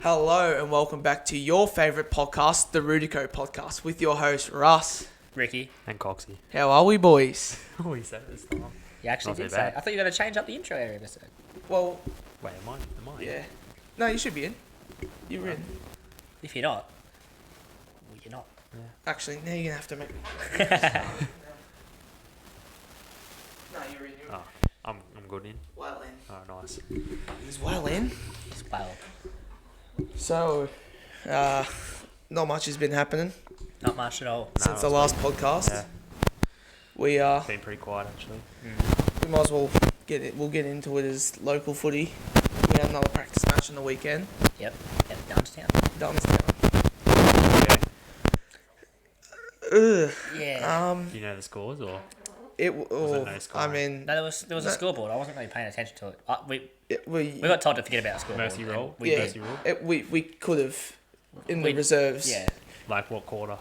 Hello and welcome back to your favourite podcast, the Rudico Podcast, with your host Russ, Ricky, and Coxy. How are we, boys? Oh, you said this time. You actually did say it. I thought you were going to change up the intro every episode. Well, Wait, am I? yeah. No, you should be in. You're in. If you're not, well, you're not. Yeah. Actually, now you're going to have to make... No, you're in. Oh, I'm good in. Well in. Oh, nice. He's well in. Well, So, not much has been happening not much at all. since the last podcast. Yeah, We been pretty quiet actually. we might as well get it. We'll get into it as local footy. We had another practice match on the weekend. Yep, down to town. Dunnstown. Okay. Ugh. Yeah. Do you know the scores or? It. Was Oh, it no score? I mean, No, there was a scoreboard. I wasn't really paying attention to it. We we got told to forget about the scoreboard. Mercy and roll? We Yeah. did. Mercy rule? we could have in the We- reserves. Yeah. Like what quarter?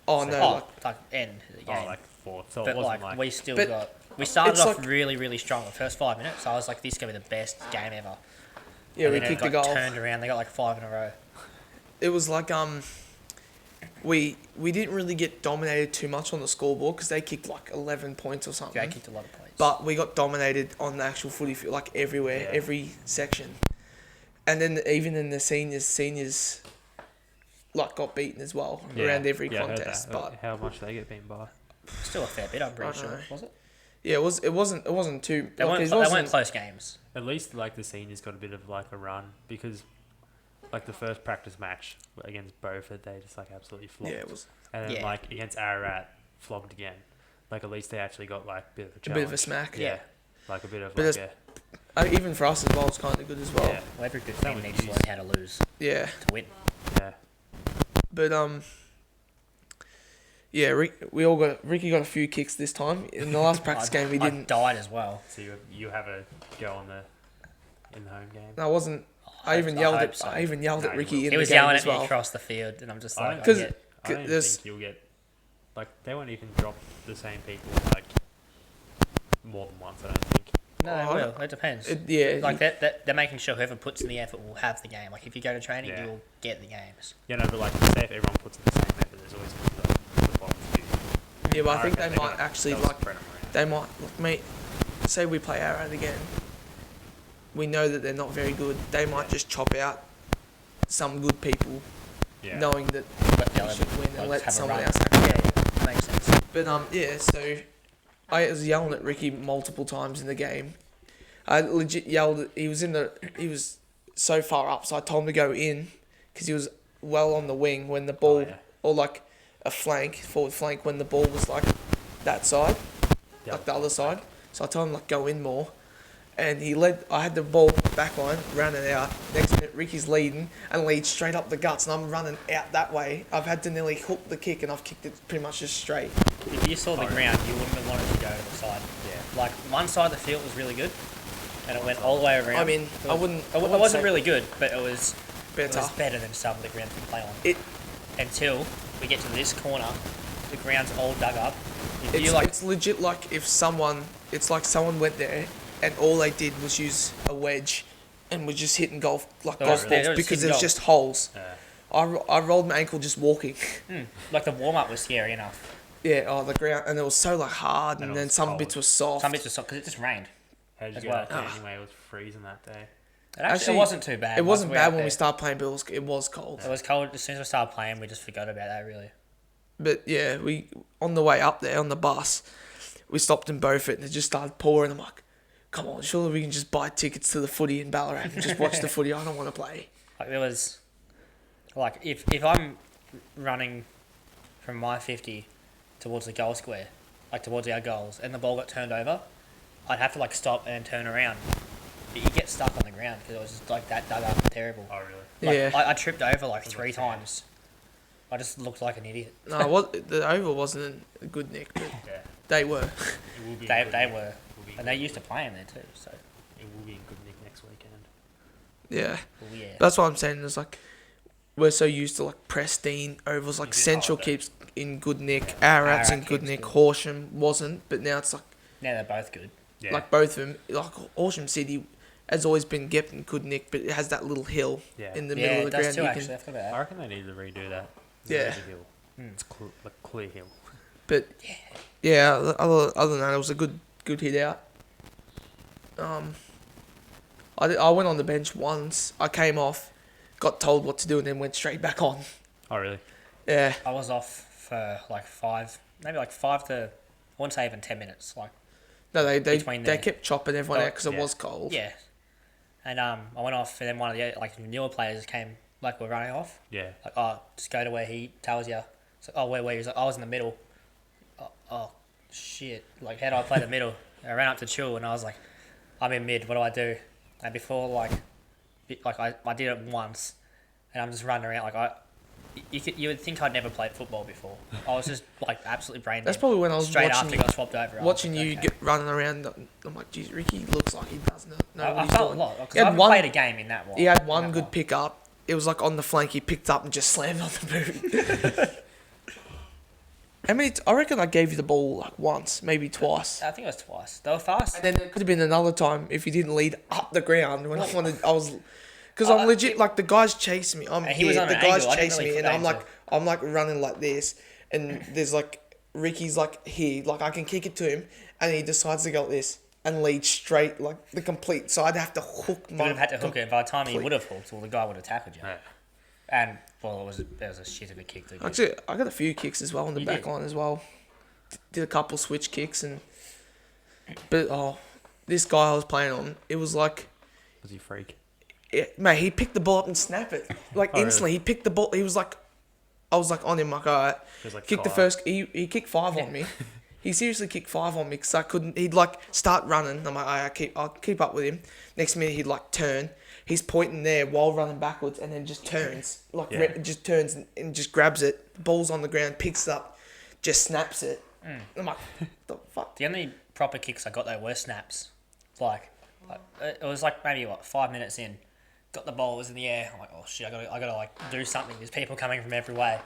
Oh no. Oh, Like, like end of the game. Oh, like fourth. So but it wasn't like, like we still But got. We started it's off like- really, really strong the first 5 minutes. So I was like, this is going to be the best game ever. yeah, And we then kicked it the got goal. turned around. They got like 5 in a row. It was like we didn't really get dominated too much on the scoreboard because they kicked like 11 points or something. Yeah, I kicked a lot of points. But we got dominated on the actual footy field, like everywhere, Yeah. every section. And then even in the seniors like got beaten as well around every I heard contest. that. But How much they get beaten by? Still a fair bit, I'm I pretty don't sure. know. Was it? yeah, it wasn't too. They, like, weren't, it they wasn't- weren't close games. At least like the seniors got a bit of like a run because like the first practice match against Beaufort they just like absolutely flopped. Yeah, it was And then Yeah. like against Ararat flogged again. Like at least they actually got like a bit of a a challenge. bit of a smack. Yeah. Like a bit of But like it's- a Even for us as well, it's kind of good as well. yeah. Well, every good That team was needs to used. learn how to lose Yeah. to win. Yeah. But yeah, Ricky got a few kicks this time. In the last practice game, we I didn't. died as well. So you have a go on in the home game. No, I wasn't. I even hope yelled so. at No, Ricky you in He the was game yelling as at me well. across the field, and I'm just I like, don't I 'Cause- get, I don't there's- think you'll get like they won't even drop the same people like more than once. I don't think. no, Oh, it will. It depends. Yeah, Like they're making sure whoever puts in the effort will have the game. Like if you go to training, Yeah. you'll get the games. Yeah, no, but like say if everyone puts in the same effort, there's always the bottom few. yeah, but I think reckon they they're might gonna- actually they'll like. spread 'em around. They might like, mate. Say we play Arrowhead again. We know that they're not very good. They might just chop out some good people, Yeah. knowing that Let the they other should win like, and let have a someone run. else. Yeah, makes sense. But yeah. So I was yelling at Ricky multiple times in the game. I legit yelled. He was so far up, so I told him to go in because he was well on the wing when the ball yeah. or like a forward flank when the ball was like that side. Yeah. Like the other side. So I told him like go in more. And he led. I had the ball back line, ran it out. Next minute, Ricky's leading and leads straight up the guts, and I'm running out that way. I've had to nearly hook the kick, and I've kicked it pretty much just straight. If you saw the ground, you wouldn't have wanted to go to the side. Yeah. Like one side of the field was really good, and it went all the way around. I mean, It I was- wouldn't. It wasn't really good, but it was better. better than some of the grounds we play on. It Until we get to this corner, the ground's all dug up. If you it's legit like if someone. It's like someone went there, and all they did was use a wedge, and was just hitting golf Oh, balls really? They were just because hitting there's golf. just holes. Yeah. I rolled my ankle just walking. like the warm up was scary enough. Yeah. Oh, the ground, and it was so like hard, and it then was some cold. bits were soft. Some bits were because it just rained. How did you As go well. out there anyway? It was freezing that day. It wasn't too bad. It wasn't once we were bad out when we there. started playing, but it was cold. It was cold as soon as we started playing. We just forgot about that really. But yeah, we on the way up there on the bus, we stopped in Beaufort and it just started pouring. I'm like, come on, surely we can just buy tickets to the footy in Ballarat and just watch the footy. I don't want to play. Like there was, like if I'm running from my 50 towards the goal square, like towards our goals, and the ball got turned over, I'd have to like stop and turn around. But you get stuck on the ground because it was just like that dug up and terrible. Oh really? Like, Yeah. I tripped over like 3 times. I just looked like an idiot. No, the over wasn't a good nick, but Yeah. they were. It will be. They good. were, It will be and they used to play in there too. So It will be a good nick next weekend. Yeah. well, yeah. That's what I'm saying. It's like we're so used to like pristine ovals. Like Is it Central hard, though? keeps in good nick, Ararat's in Ararat good keeps nick, good. Horsham wasn't, but now it's like Now they're both good. Yeah. like both of them. Like Horsham City, has always been Gep and Goodnick, but it has that little hill Yeah. in the middle of the it ground. does too, You actually. can, I forgot about I reckon they need to redo that. Yeah. There's a hill. It's like clear hill. but yeah, other than that, it was a good hit out. I went on the bench once. I came off, got told what to do, and then went straight back on. Oh, really? Yeah. I was off for like 5 to, I wouldn't say even 10 minutes. Like, No, they Between they the- kept chopping everyone Oh, out because it yeah. was cold. yeah. And I went off, and then one of the like newer players came, like, we're running off. Yeah. Like, oh, just go to where he tells you. So, oh, where? He's like, I was in the middle. Oh, shit. Like, how do I play the middle? And I ran up to Chill, and I was like, I'm in mid, what do I do? And before, I did it once, and I'm just running around, you would think I'd never played football before. I was just, like, absolutely brain dead. That's probably when I was Straight watching after got swapped over. I was watching like, you okay. get running around. I'm like, geez, Ricky looks like he doesn't know I what he's felt doing. a lot, because He I had haven't one- played a game in that while. He had in one that good while. pick up. It was like on the flank. He picked up and just slammed on the boot. How many? I reckon I gave you the ball like once, maybe twice. I think it was twice. They were fast. And then there could have been another time if you didn't lead up the ground when I was, because Oh, I'm legit like the guys chasing me. I'm And he was here, on the an guys angle. I didn't chase really me, and put that I'm like running like this, and there's like Ricky's like here, like I can kick it to him, and he decides to go like this and lead straight like the complete. So I'd have to hook You my. would have had to hook it, and by the time he complete- would have hooked, well, the guy would have tackled you. Yeah. And, well, there was a shit of a kick to give. Actually, I got a few kicks as well on the You back did? line as well. Did a couple switch kicks but this guy I was playing on, it was like, Was he a freak? mate, he picked the ball up and snapped it like Oh, instantly. He picked the ball. He was like, I was like on him like, alright. He was like Kicked the five. first. He kicked 5 on me. He seriously kicked 5 on me because I couldn't. He'd like start running. I'm like, I'll keep up with him. Next minute he'd like turn. He's pointing there while running backwards and then just turns like Yeah. just turns and just grabs it. The ball's on the ground, picks it up, just snaps it. I'm like, the fuck. The only proper kicks I got though were snaps. Like it was like maybe 5 minutes in, got the ball, it was in the air. I'm like, oh shit, I gotta like do something. There's people coming from every way.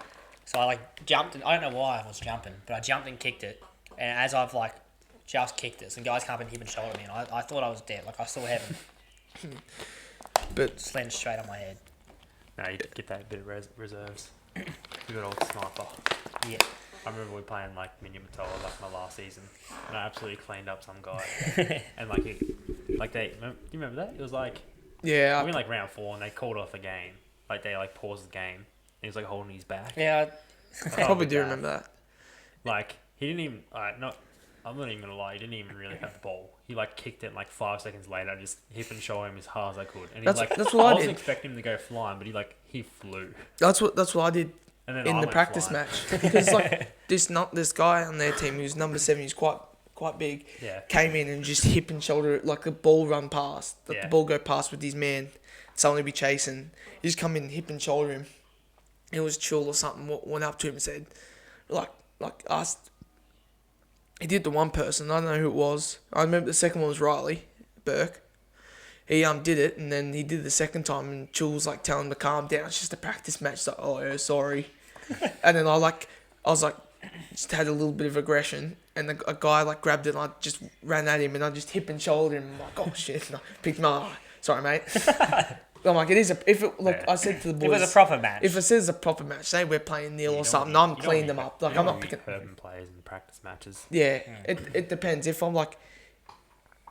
So I like jumped, and I don't know why I was jumping, but I jumped and kicked it. And as I've like just kicked it, some guys come up and hip and shoulder me, and I thought I was dead. Like I saw heaven. But Just landed straight on my head. No, you get that bit of reserves. You got old sniper. Yeah. I remember we playing like Mini Matoa like my last season, and I absolutely cleaned up some guy. And like do you remember that? It was like yeah, we were in like round 4 and they called off the game. Like they like paused the game. And he was like holding his back. Yeah. I probably do remember that. Like he didn't even I'm not even gonna lie, he didn't even really have the ball. He like kicked it and like 5 seconds later I just hip and show him as hard as I could. And That's like what I wasn't did. expecting him to go flying, but he flew. That's what I did And then in I the went practice flying. match because like this guy on their team who's number 7, who's quite big, Yeah. came in and just hip and shoulder it, like the ball run past, let Yeah. the ball go past with his man, suddenly be chasing. He just come in, hip and shoulder him. It was Chul or something. Went up to him and said, like asked. He did to one person. I don't know who it was. I remember the second one was Riley Burke. He did it, and then he did it the second time, and Chul was like telling him to calm down. It's just a practice match. It's like, oh yeah, sorry. And then I was like, just had a little bit of aggression, and a guy like grabbed it, and I just ran at him, and I just hip and shouldered him. I'm like, oh shit! And I picked him up. Sorry, mate. I'm like, I said to the boys, It was a proper match. if it says a proper match, say we're playing nil You or don't something, want- I'm you don't cleaning want them to- up. Like you I'm don't not want to picking. be urban players in practice matches. Yeah, it depends. If I'm like,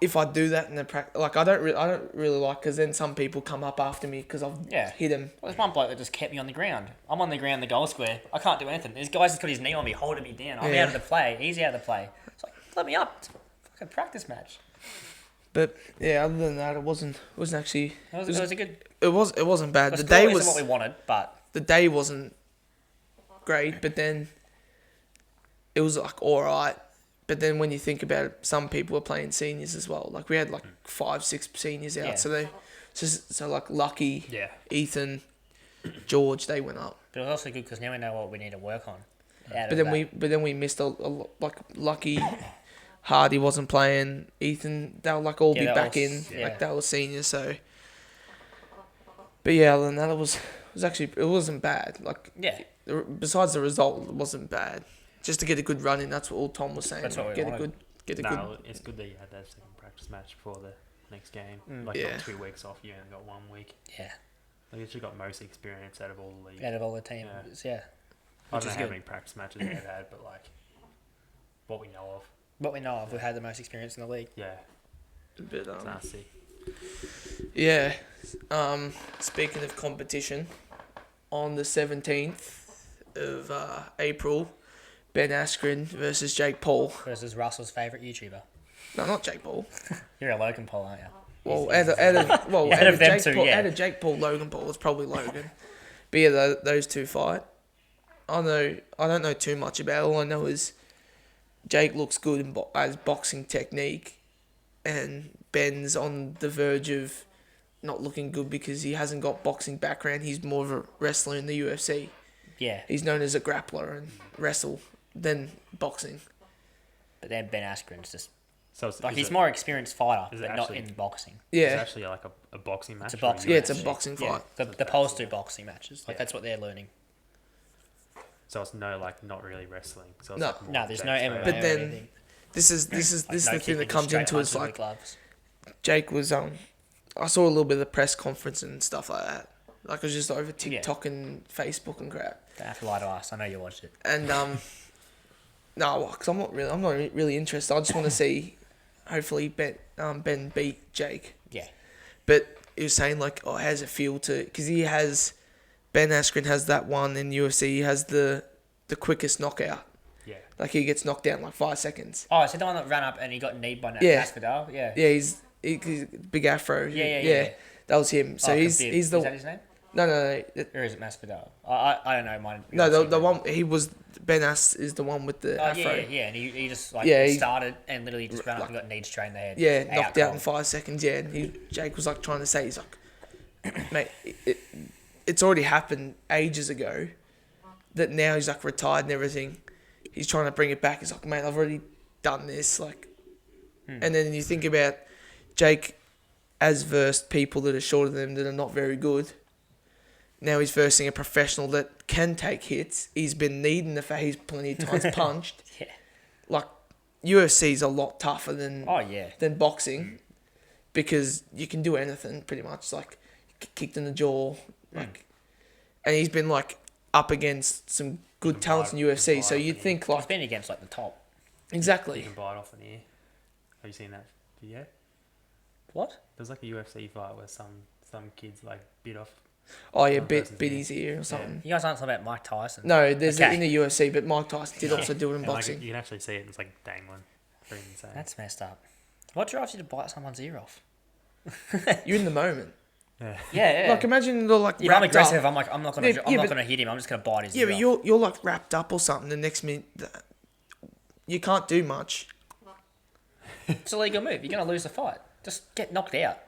if I do that in the practice, like I don't really like, because then some people come up after me because I've Yeah. hit him. Well, there's one bloke that just kept me on the ground. I'm on the ground, in the goal square. I can't do anything. This guy's just put his knee on me, holding me down. I'm Yeah. out of the play. He's out of the play. It's like, let me up. It's a fucking practice match. But yeah, other than that, it wasn't actually. It was a good. It wasn't bad. The The score day isn't was what we wanted, but the day wasn't great, but then it was like all right. But then when you think about it, some people were playing seniors as well. Like we had like 5-6 seniors out, Yeah. so like Lucky, Yeah. Ethan, George, they went up. it was also good because now we know what we need to work on. But then we missed a lot, like Lucky, Hardy wasn't playing. Ethan, they'll like all Yeah, be that back was- in, yeah. like they were seniors. So, but yeah, other than that, it was actually, it wasn't bad. Like Yeah. besides the result, it wasn't bad. Just to get a good run in, that's what all Tom was saying. That's what we get wanted. a good. No, it's good that you had that second practice match before the next game. Mm. Like, you Yeah. got 2 weeks off, you only got 1 week. Yeah. Like, you got most experience out of all the leagues. Out of all the teams, yeah. I Which don't know is how good. many practice matches they've had, but, like, what we know of. What we know of, we've had the most experience in the league. Yeah, But it's nasty. yeah. Speaking of competition, on the 17th of April, Ben Askren versus Jake Paul. Versus Russell's favourite YouTuber. No, not Jake Paul. You're a Logan Paul, aren't you? Well, He's- out of Out of them Jake two, Paul, yeah. out of Jake Paul, Logan Paul, it's probably Logan. But yeah, those two fight. I don't know too much about it. All I know is Jake looks good in as boxing technique, and Ben's on the verge of not looking good because he hasn't got boxing background. He's more of a wrestler in the UFC. Yeah. He's known as a grappler and wrestle than boxing. But then Ben Askren's just... So it's, Like, is he's it, more experienced fighter, is but it not actually- in boxing. It's Yeah, actually like a boxing match. It's a or boxing yeah, it's a match. boxing Yeah. fight. The Poles do boxing matches. Like, Yeah. that's what they're learning. So it's not really wrestling. So it's No. like more No, there's Jake no straight MMA up. But or then anything. This is Like, the no thing that kicking, comes straight into it is punches with like gloves. Jake was I saw a little bit of the press conference and stuff like that. Like it was just over TikTok and Facebook and crap. Don't have to lie to us. I know you watched it. And no, because I'm not really interested. I just want to see, hopefully Ben beat Jake. Yeah. But he was saying like, oh, how does it feel to? Because Ben Askren has that one in UFC. He has the quickest knockout. Yeah. Like he gets knocked down in like 5 seconds. Oh, is it the one that ran up and he got kneed by Yeah. Masvidal? Yeah. Yeah, he's big afro. Yeah. That was him. So Oh, he's Khabib. the Is that his name? no. Or is it Masvidal? I don't know. Mine. No, the one he was Ben Askren is the one with the Oh, afro. yeah, and he just like Yeah, he- started and literally just ran up and got kneed straight in the head. Yeah, knocked out in cold. 5 seconds. Yeah, and Jake was like trying to say, he's like, mate, it's already happened ages ago. That now he's like retired and everything. He's trying to bring it back. He's like, mate, I've already done this. Like, and then you think about Jake as versed people that are shorter than him that are not very good. Now he's versing a professional that can take hits. He's been kneed in the face plenty of times, punched. Yeah. Like, UFC's a lot tougher than Oh yeah. than boxing because you can do anything pretty much. Like, kicked in the jaw. Like, and he's been like up against some good talents in UFC. So you'd think He's like been against like the top. You exactly. can bite off an ear. Have you seen that video? What? There's like a UFC fight where some kids like bit off. Oh yeah, One bit person's bit ear. his ear or something. You guys aren't talking about Mike Tyson. No, there's Okay. in the UFC, but Mike Tyson did also do it in And, like, boxing. you can actually see it. It's like dangling. Pretty insane. That's messed up. What drives you to bite someone's ear off? You're in the moment. yeah. Yeah. Like imagine you're like if I'm wrapped aggressive, up. I'm like, I'm not gonna, Yeah, I'm not but- gonna hit him. I'm just gonna bite his Yeah, ear but off. you're like wrapped up or something. The next minute, you can't do much. It's a legal move. You're gonna lose the fight. Just get knocked out.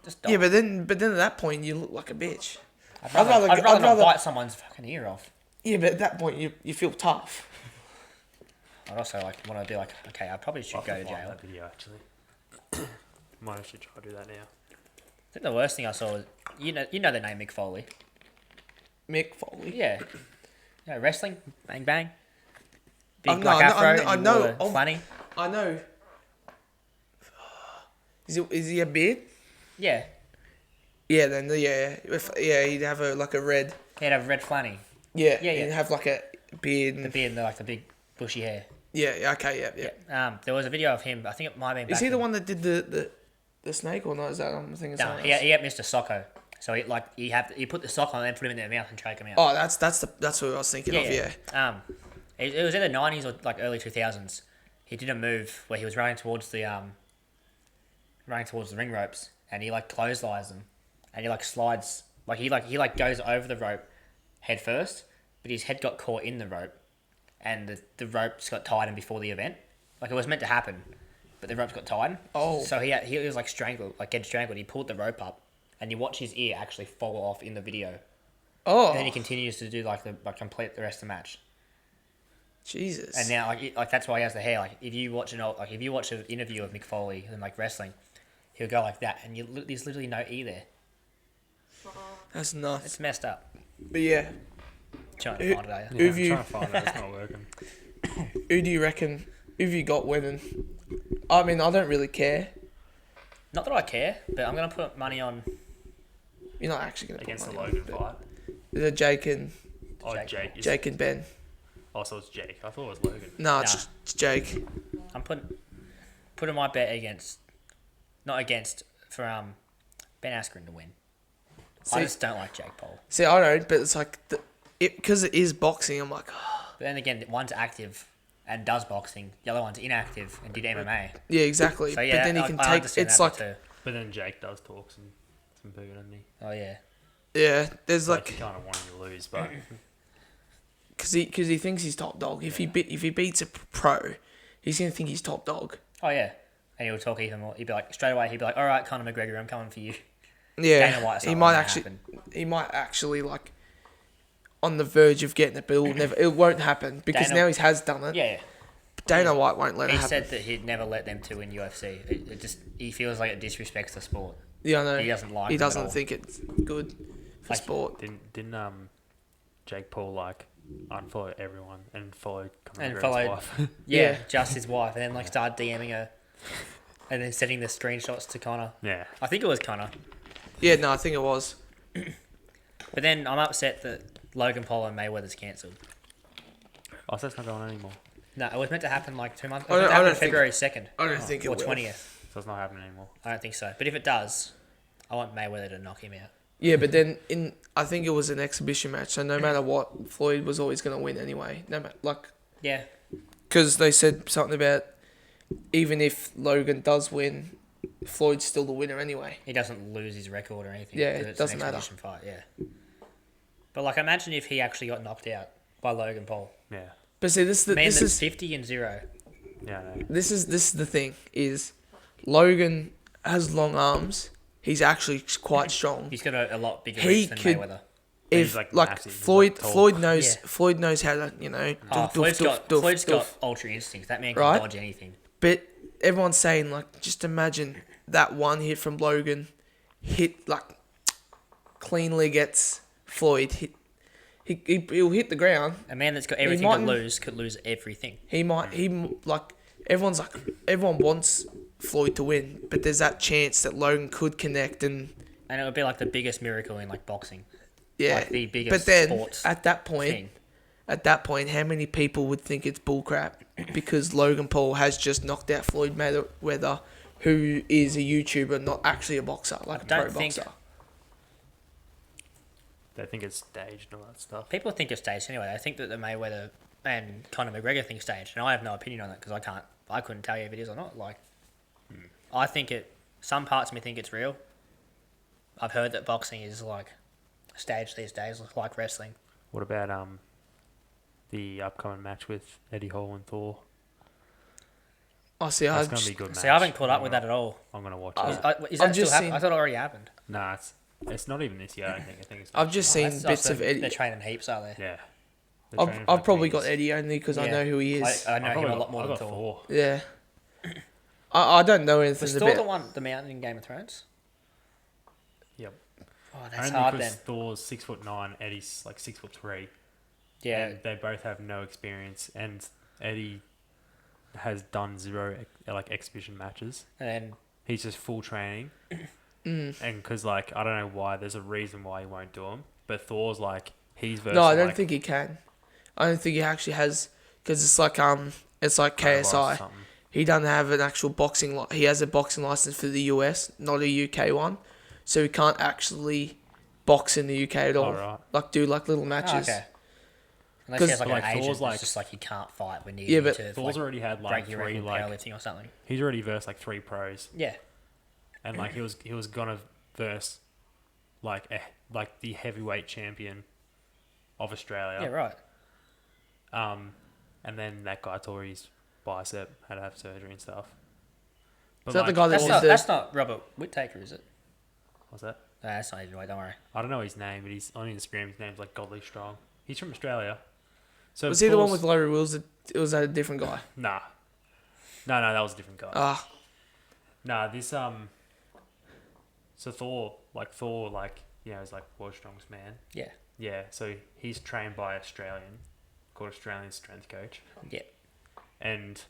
Just die. Yeah, but then at that point you look like a bitch. I'd I'd rather rather- not bite someone's fucking ear off. Yeah, but at that point you feel tough. I'd also like want to be like, okay, I probably should I'll go have to to find jail. that video actually. Might actually try to do that now. I think the worst thing I saw was you know the name Mick Foley. Mick Foley. Yeah. Yeah, wrestling, bang bang. Big Oh, no, black afro. I and know. you wore Oh, Flanny. I know. Is he a beard? Yeah. Yeah, then he'd have a red. He'd have red Flanny. Yeah, Yeah, yeah. He'd have like a beard. The And, beard and the big bushy hair. yeah. Okay. Yeah. Yeah. There was a video of him. I think it might have been. Is back he the in- one that did the snake or not? Is that I'm thinking? No, someone he else? had Mr. Socko. So he put the sock on and then put him in their mouth and choke him out. Oh, that's what I was thinking of. Yeah. It was in the 90s or like early 2000s. He did a move where he was running towards the ring ropes and he like clotheslines them and he like slides he goes over the rope head first, but his head got caught in the rope and the ropes got tightened before the event. Like it was meant to happen, but the ropes got tightened. Oh. So he was like strangled, like getting strangled. He pulled the rope up and you watch his ear actually fall off in the video. Oh. And then he continues to do complete the rest of the match. Jesus. And now, like that's why he has the hair. Like if you watch an interview of Mick Foley and like wrestling, he'll go like that, and there's literally no E there. That's nuts. It's messed up. But yeah, Trying Who- to find it, are you? Yeah, Who've I'm you- trying to find that. It's not working. who do you reckon? Who've you got winning? I mean, I don't really care. Not that I care, but I'm gonna put money on You're not actually going to against put the money Logan on fight. it. The Jake and Oh, Jake. Jake. Jake and Ben. Oh, so it's Jake. I thought it was Logan. No, Nah. it's Jake. I'm putting my bet against, not against, for Ben Askren to win. I See- just don't like Jake Paul. See, I don't, but it's like because it is boxing. I'm like, But then again, one's active and does boxing. The other one's inactive and did MMA. yeah, exactly. So yeah, but then he I can take. understand It's that like, too. But then Jake does talk some bigger than me. Oh yeah. yeah, there's Like, like you kind of want him to lose, but because he thinks he's top dog. If he beats a pro, he's gonna think he's top dog. Oh yeah. And he'll talk even more. He'd be like straight away. He'd be like, "All right, Conor McGregor, I'm coming for you." Yeah, Dana White's not he letting might that actually. happen. He might actually like on the verge of getting it, but it won't happen because Dana- now he has done it. Yeah. Dana White won't let He it happen. said that he'd never let them two in UFC. It just he feels like it disrespects the sport. Yeah, I know. He doesn't like He them at doesn't all. think it's good for Like, sport. didn't Jake Paul like unfollow everyone and follow Conor And McGregor's followed- wife? Yeah, just his wife, and then like started DMing her, and then sending the screenshots to Connor. Yeah. I think it was Connor. Yeah, no, I think it was. But then I'm upset that Logan Paul and Mayweather's cancelled. Oh, so that's not going on anymore. No, it was meant to happen like 2 months. It I was meant don't- to I happen don't think- February 2nd. I don't think it or will. 20th. So it's not happening anymore. I don't think so. But if it does, I want Mayweather to knock him out. Yeah, but then I think it was an exhibition match, so no matter what, Floyd was always going to win anyway. No matter Yeah. because they said something about even if Logan does win, Floyd's still the winner anyway. He doesn't lose his record or anything. Yeah, 'cause it it's doesn't an matter. exhibition fight, yeah. But like, imagine if he actually got knocked out by Logan Paul. Yeah. But see, Man, that's 50-0. Yeah, I know. this is the thing is Logan has long arms. He's actually quite strong. He's got a lot bigger He reach than could- Mayweather. If He's, like, like massive. He's, Floyd, like, tall. Floyd knows Yeah. Floyd knows how to Oh, Floyd's got doof. got ultra instincts. That man can Right? dodge anything. But everyone's saying like, just imagine that one hit from Logan, hit like cleanly gets Floyd hit. He'll hit the ground. A man that's got everything to mightn't- lose could lose everything. Everyone wants Floyd to win, but there's that chance that Logan could connect and And it would be like the biggest miracle in like boxing. yeah. Like the biggest but then sports at that point, thing. how many people would think it's bullcrap because Logan Paul has just knocked out Floyd Mayweather, who is a YouTuber, not actually a boxer, like a pro don't think- boxer. They think it's staged and all that stuff. People think it's staged anyway. I think that the Mayweather and Conor McGregor thing staged, and I have no opinion on that because I couldn't tell you if it is or not. Like, I think it. Some parts of me think it's real. I've heard that boxing is like staged these days, like wrestling. What about the upcoming match with Eddie Hall and Thor? I see. That's gonna be a good match. See, I haven't caught up with that at all. I'm gonna watch I- it. Is I've that still just happening? seen- I thought it already happened. Nah, it's not even this year. I think it's. I've just seen That's- bits so of Eddie. They're training heaps, are they? Yeah. They're training for I've like probably 2 got years. Eddie only because I Yeah. know who he is. I know I've him a probably lot more got than Thor. Yeah. I don't know anything Was about. Thor the one, the mountain in Game of Thrones? Yep. Oh, that's Only hard because then. Thor's 6'9", Eddie's like 6'3". Yeah, And they both have no experience, and Eddie has done zero like exhibition matches. and then He's just full training, Mm. and because like I don't know why. There's a reason why he won't do them. But Thor's like he's versus. No, I don't like, think he can. I don't think he actually has because it's like coronavirus or KSI. something. He doesn't have an actual boxing. He has a boxing license for the US, not a UK one, so he can't actually box in the UK at all. right. Like do like little oh, matches. okay. Unless he has 'Cause, like, like, an agent Thor's, that's like- just like you can't fight. We need Yeah, you but to Thor's like, already had break like your three record like powerlifting or something. he's already versed like 3 pros, Yeah, and like he was gonna verse like the heavyweight champion of Australia. yeah, right. And then that guy tore his bicep, had to have surgery and stuff. But Is that the guy that That's did not the- that's not Robert Whittaker, is it? What's that? No, that's not even right. Don't worry. I don't know his name, but he's on Instagram. His name's like Godly Strong. He's from Australia. So Was he the one Thor's- with Larry Wills? It was that a different guy? Nah. No, that was a different guy. Ah, Nah, this So Thor, is like world's strongest man. Yeah, Yeah, so he's trained by Australian, called Australian strength coach, yeah. and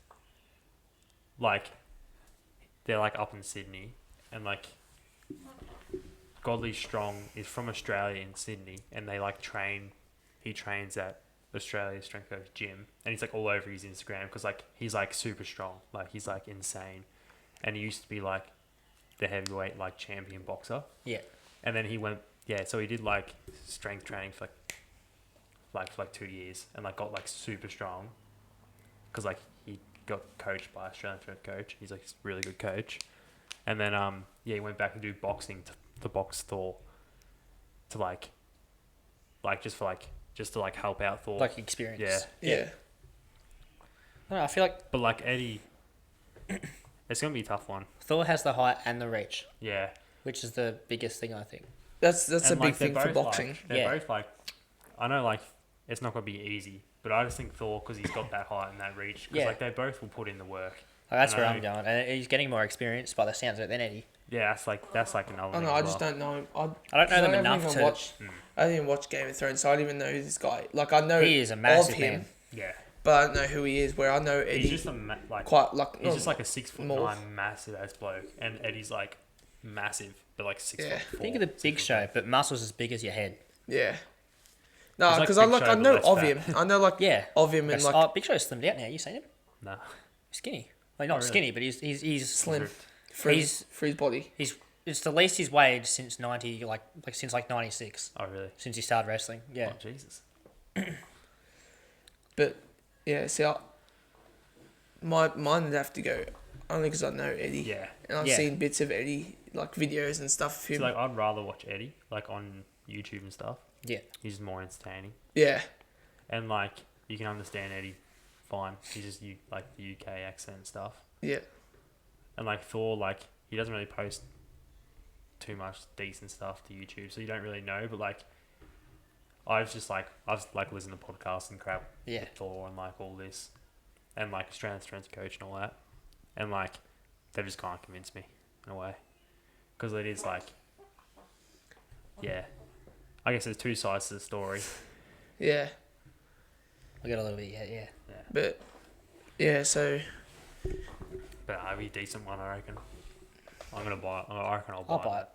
like they're like up in Sydney, and and like Godly Strong is from Australia in Sydney, and they like train. He trains at Australia's strength coach gym, and he's like all over his Instagram because like he's like super strong, like he's like insane, and he used to be like the heavyweight like champion boxer. Yeah. And then he went, so he did like strength training for like 2 years, and like got like super strong, because like he got coached by Australian strength coach. He's like a really good coach, and then he went back and do boxing to box Thor, to like just to like help out Thor, Like experience. Yeah. Yeah. I don't know, I feel like But like Eddie, it's gonna be a tough one. Thor has the height and the reach, Yeah. which is the biggest thing I think. That's And, a big like, they're thing for both, boxing. Like, they're Yeah. both like, I know like it's not gonna be easy, but I just think Thor, because he's got that height and that reach, because Yeah. like they both will put in the work. Like, that's And where I I'm know- going, and he's getting more experience by the sounds of it than Eddie. Yeah, that's like another. I thing know. as I just well. don't know. I don't know I them haven't enough even to. watched. I didn't even watch Game of Thrones, so I don't even know who this guy. Like I know He is a massive of him, man. Yeah, but I don't know who he is. Where I know Eddie he's just like quite like. he's just like a 6'9" more. massive ass bloke, and Eddie's like massive, but like 6'4". Yeah. Think of the Big Show, but muscles as big as your head. Yeah. No, He's like because Big I Show, I but know less of fat. him. I know like Yeah. of him and like Big Show's slimmed out now. You seen him? No, He's skinny. Well, not really? skinny, but he's slim Ripped. for his body. He's it's the least he's weighed since 90, like since 96, Oh really? since he started wrestling. Yeah. Oh Jesus. But yeah, see, mine would have to go only because I know Eddie. Yeah. And I've Yeah. seen bits of Eddie, like videos and stuff of So him. like I'd rather watch Eddie like on YouTube and stuff. Yeah. He's more entertaining, Yeah. and like you can understand Eddie fine. He's just like the UK accent and stuff. Yeah. And like Thor, like he doesn't really post too much decent stuff to YouTube, so you don't really know. But like, I've listened to podcasts and crap Yeah. with Thor and like all this, and like Australian strength coach and all that, and like they've just kind of convinced me in a way, because it is like, yeah, I guess there's two sides to the story. Yeah. I got a little bit. Yeah. But yeah, so But it'll be a decent one, I reckon. I'm gonna buy it. I reckon I'll buy, I'll buy it.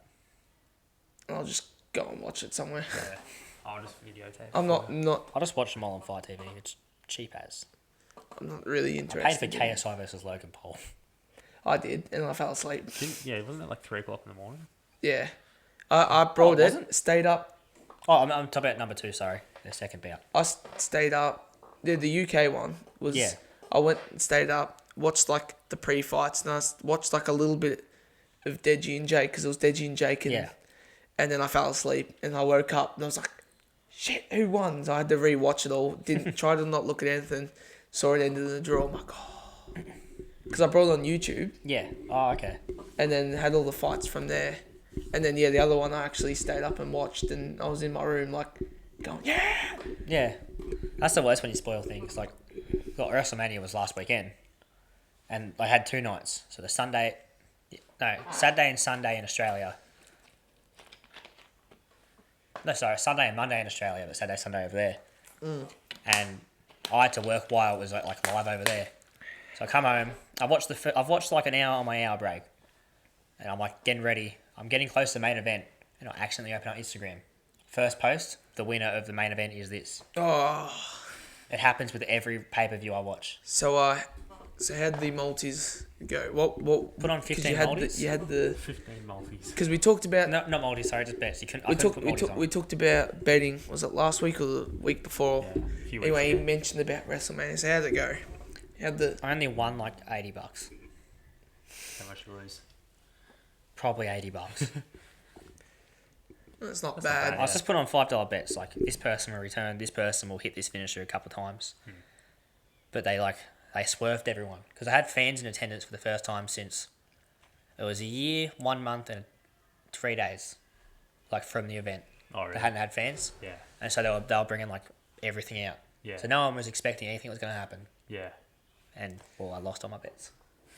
I'll just go and watch it somewhere. Yeah. I'll just videotape. I'm not I'll just watch them all on Fight TV. It's cheap as. I'm not really I paid interested. for KSI versus Logan Paul. I did, and I fell asleep. Yeah, wasn't it like 3:00 in the morning? Yeah. I brought was it, stayed up. Oh, I'm talking about number 2. Sorry, the second bout. I stayed up. The UK one was. Yeah. I went and stayed up, watched like the pre-fights, and I watched like a little bit of Deji and Jake because it was Deji and Jake, and Yeah. and then I fell asleep and I woke up and I was like, shit, who won? So I had to rewatch it all. Didn't try to not look at anything. Saw it ended in a draw. I'm like, oh, because I brought it on YouTube Yeah. Oh, okay. and then had all the fights from there. And then the other one I actually stayed up and watched, and I was in my room like going, yeah. Yeah. That's the worst when you spoil things. Like, well, WrestleMania was last weekend, and I had 2 nights. So Saturday and Sunday in Australia. No, sorry, Sunday and Monday in Australia, but Saturday, Sunday over there. And I had to work while it was like live over there. So I come home. I've watched like an hour on my hour break, and I'm like getting ready. I'm getting close to the main event, and I accidentally open up Instagram. First post: the winner of the main event is this. Oh, It happens with every pay-per-view I watch. so how'd the multis go? What Put on 'cause 15 you had multis? you had the 15 multis. because we talked about No, not multi. Sorry, just bets. I we couldn't put multis on. we talked about betting. Was it last week or the week before? Yeah, a few weeks Anyway, he ago. mentioned about WrestleMania. So how'd it go? How'd the I only won like $80. How much you lose? Probably $80. It's not That's not bad. bad. I was just put on $5 bets. Like, this person will return. This person will hit this finisher a couple of times. But they swerved everyone because I had fans in attendance for the first time since it was a year, 1 month, and 3 days, like from the event. Oh, really? They hadn't had fans, Yeah. and so they were bringing like everything out. Yeah. So no one was expecting anything was going to happen, Yeah. and well, I lost all my bets.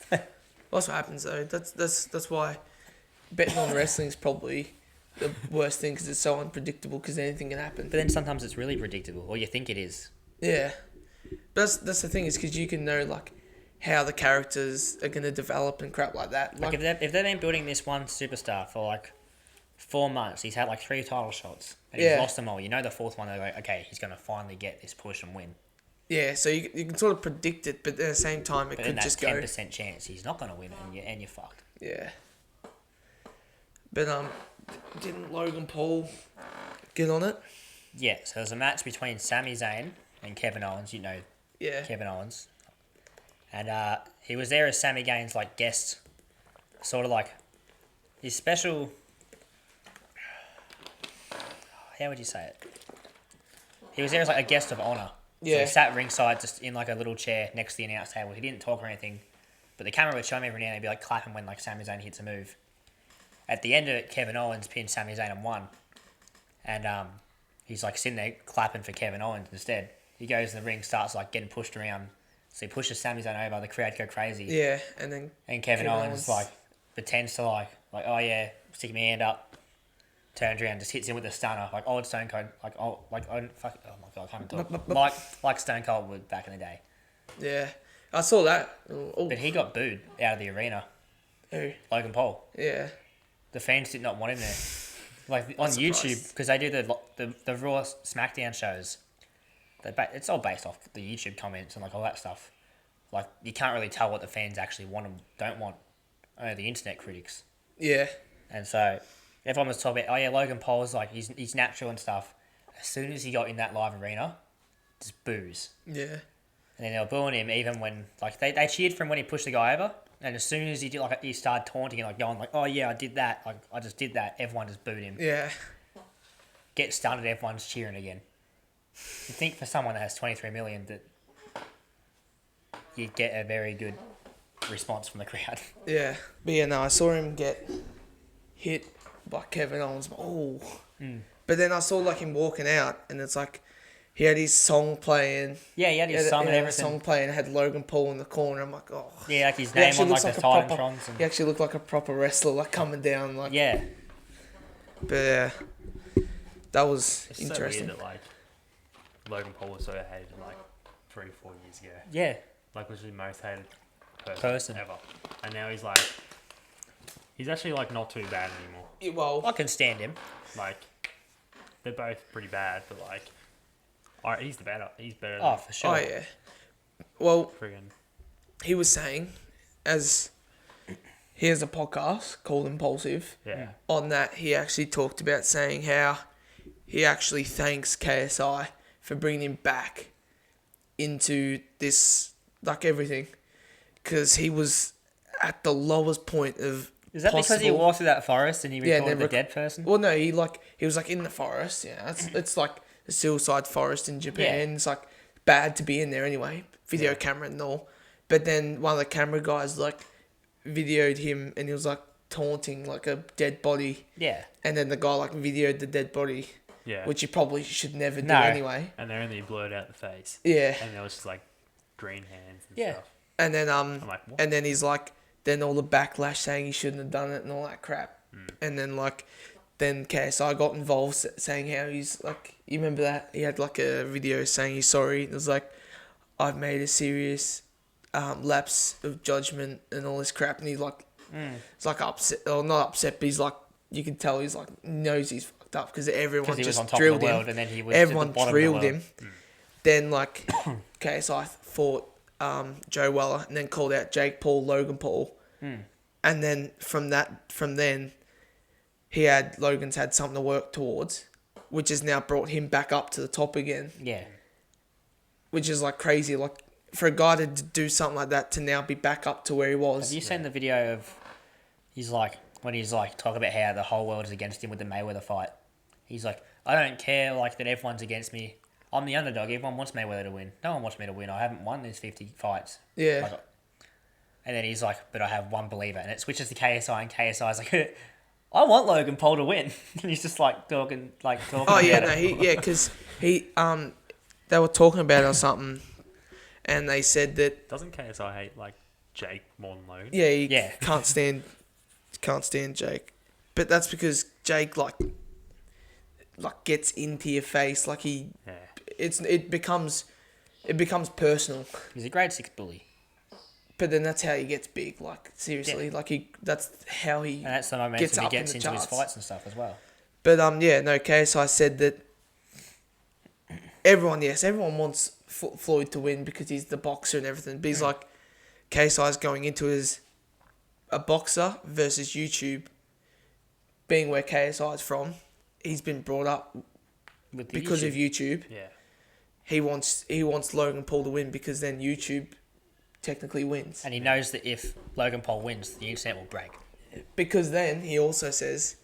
That's what happens though. That's why betting on wrestling is probably the worst thing because it's so unpredictable because anything can happen. But then sometimes it's really predictable, or you think it is. Yeah, but that's the thing is because you can know like how the characters are gonna develop and crap like that. Like if they've been building this one superstar for like 4 months, he's had like 3 title shots and he's lost them all. You know, the fourth one, they're like, okay, he's gonna finally get this push and win. yeah, so you can sort of predict it, but at the same time, it But could then just that go. 10% chance he's not gonna win it, and you're fucked. Yeah. But didn't Logan Paul get on it? Yeah, so there's a match between Sami Zayn and Kevin Owens. You know, Yeah. Kevin Owens, and he was there as Sami Zayn's like guest, sort of like his special. How would you say it? He was there as like a guest of honor. So Yeah. he sat ringside, just in like a little chair next to the announce table. He didn't talk or anything, but the camera would show him every now and then, be like clapping when like Sami Zayn hits a move. At the end of it, Kevin Owens pinned Sami Zayn and won, and he's like sitting there clapping for Kevin Owens instead. He goes in the ring, starts like getting pushed around. So he pushes Sami Zayn over, the crowd go crazy. Yeah, and then And Kevin Owens like pretends to like oh yeah, stick my hand up, turns around, just hits him with a stunner, like old Stone Cold, oh my god, I can't even talk. like Stone Cold would back in the day. yeah, I saw that. Oh, But he got booed out of the arena. who? Logan Paul. Yeah, The fans did not want him there. Like on surprised. YouTube, because they do the Raw SmackDown shows. It's all based off the YouTube comments and like all that stuff. Like you can't really tell what the fans actually want and don't want. Only the internet critics. yeah, And so everyone was talking about, oh yeah, Logan Paul's like he's natural and stuff. As soon as he got in that live arena, just boos. yeah, And then they were booing him even when like they cheered for him when he pushed the guy over. And as soon as he did like he started taunting and like going like, oh yeah, I did that, like I just did that, everyone just booed him. yeah, Get started, everyone's cheering again. You think for someone that has 23 million that you'd get a very good response from the crowd. yeah. But yeah, no, I saw him get hit by Kevin Owens. Oh, but then I saw like him walking out, and it's like he had his song playing. Yeah, he had his song and He everything. song playing. Had Logan Paul in the corner. I'm like, oh. Yeah, like his He name actually on like looks the like a proper. Titantrons. And... He actually looked like a proper wrestler, like coming down, like. Yeah. But yeah, that was It's interesting. so weird that like Logan Paul was so hated like 3-4 years ago. Yeah. Like literally most hated Person. ever. And now he's actually like not too bad anymore. Well, I can stand him. Like they're both pretty bad, but like he's the better. He's better Oh, than for sure. oh yeah. Well, friggin' he was saying, as he has a podcast called Impulsive. yeah. On that, he actually talked about saying how he actually thanks KSI for bringing him back into this, like everything, because he was at the lowest point of. Is that because he walked through that forest and he Yeah, recorded never- the dead person? Well, no, he was like in the forest. Yeah, it's like the suicide forest in Japan. Yeah. It's like bad to be in there anyway. Video camera and all. But then one of the camera guys like videoed him, and he was like taunting like a dead body. Yeah. And then the guy like videoed the dead body, Yeah. which you probably should never do No. anyway. And they only blurred out the face. Yeah. And there was just like green hands and Yeah. stuff. And then I'm like, what? and then he's like, then all the backlash saying he shouldn't have done it and all that crap. And then like, then KSI got involved saying how he's like, you remember that he had like a video saying he's sorry. It was like, I've made a serious lapse of judgment and all this crap, and he's like, it's like upset or not upset, but he's like, you can tell he's like knows he's fucked up because everyone Because he was just on top of drilled the world him. and then he was Everyone at the bottom drilled of the him. world. Then like KSI fought Joe Weller and then called out Jake Paul, Logan Paul, and then from then Logan's had something to work towards, which has now brought him back up to the top again, Yeah. which is like crazy. Like for a guy to do something like that to now be back up to where he was. Have you seen the video of when he's talking about how the whole world is against him with the Mayweather fight? He's like, I don't care like that everyone's against me. I'm the underdog. Everyone wants Mayweather to win. No one wants me to win. I haven't won these 50 fights. Yeah. Like, and then he's like, but I have one believer. And it switches to KSI, and KSI's like, I want Logan Paul to win. And he's just talking. Oh yeah, about no, it. because they were talking about it or something, and they said that Doesn't KSI hate like Jake more than Logan? yeah, he Yeah. can't stand Jake, but that's because Jake like gets into your face, like he Yeah. it becomes personal. He's a grade 6 bully. But then that's how he gets big. Like seriously, that's how he. And that's the momentum Gets he up gets in the into his charts. fights and stuff as well. But KSI said that everyone wants Floyd to win because he's the boxer and everything. But he's like, KSI's going into it as a boxer versus YouTube. Being where KSI is from, he's been brought up With because of YouTube. Yeah. He wants Logan Paul to win because then YouTube technically wins. And he knows that if Logan Paul wins, the internet will break. Because then he also says,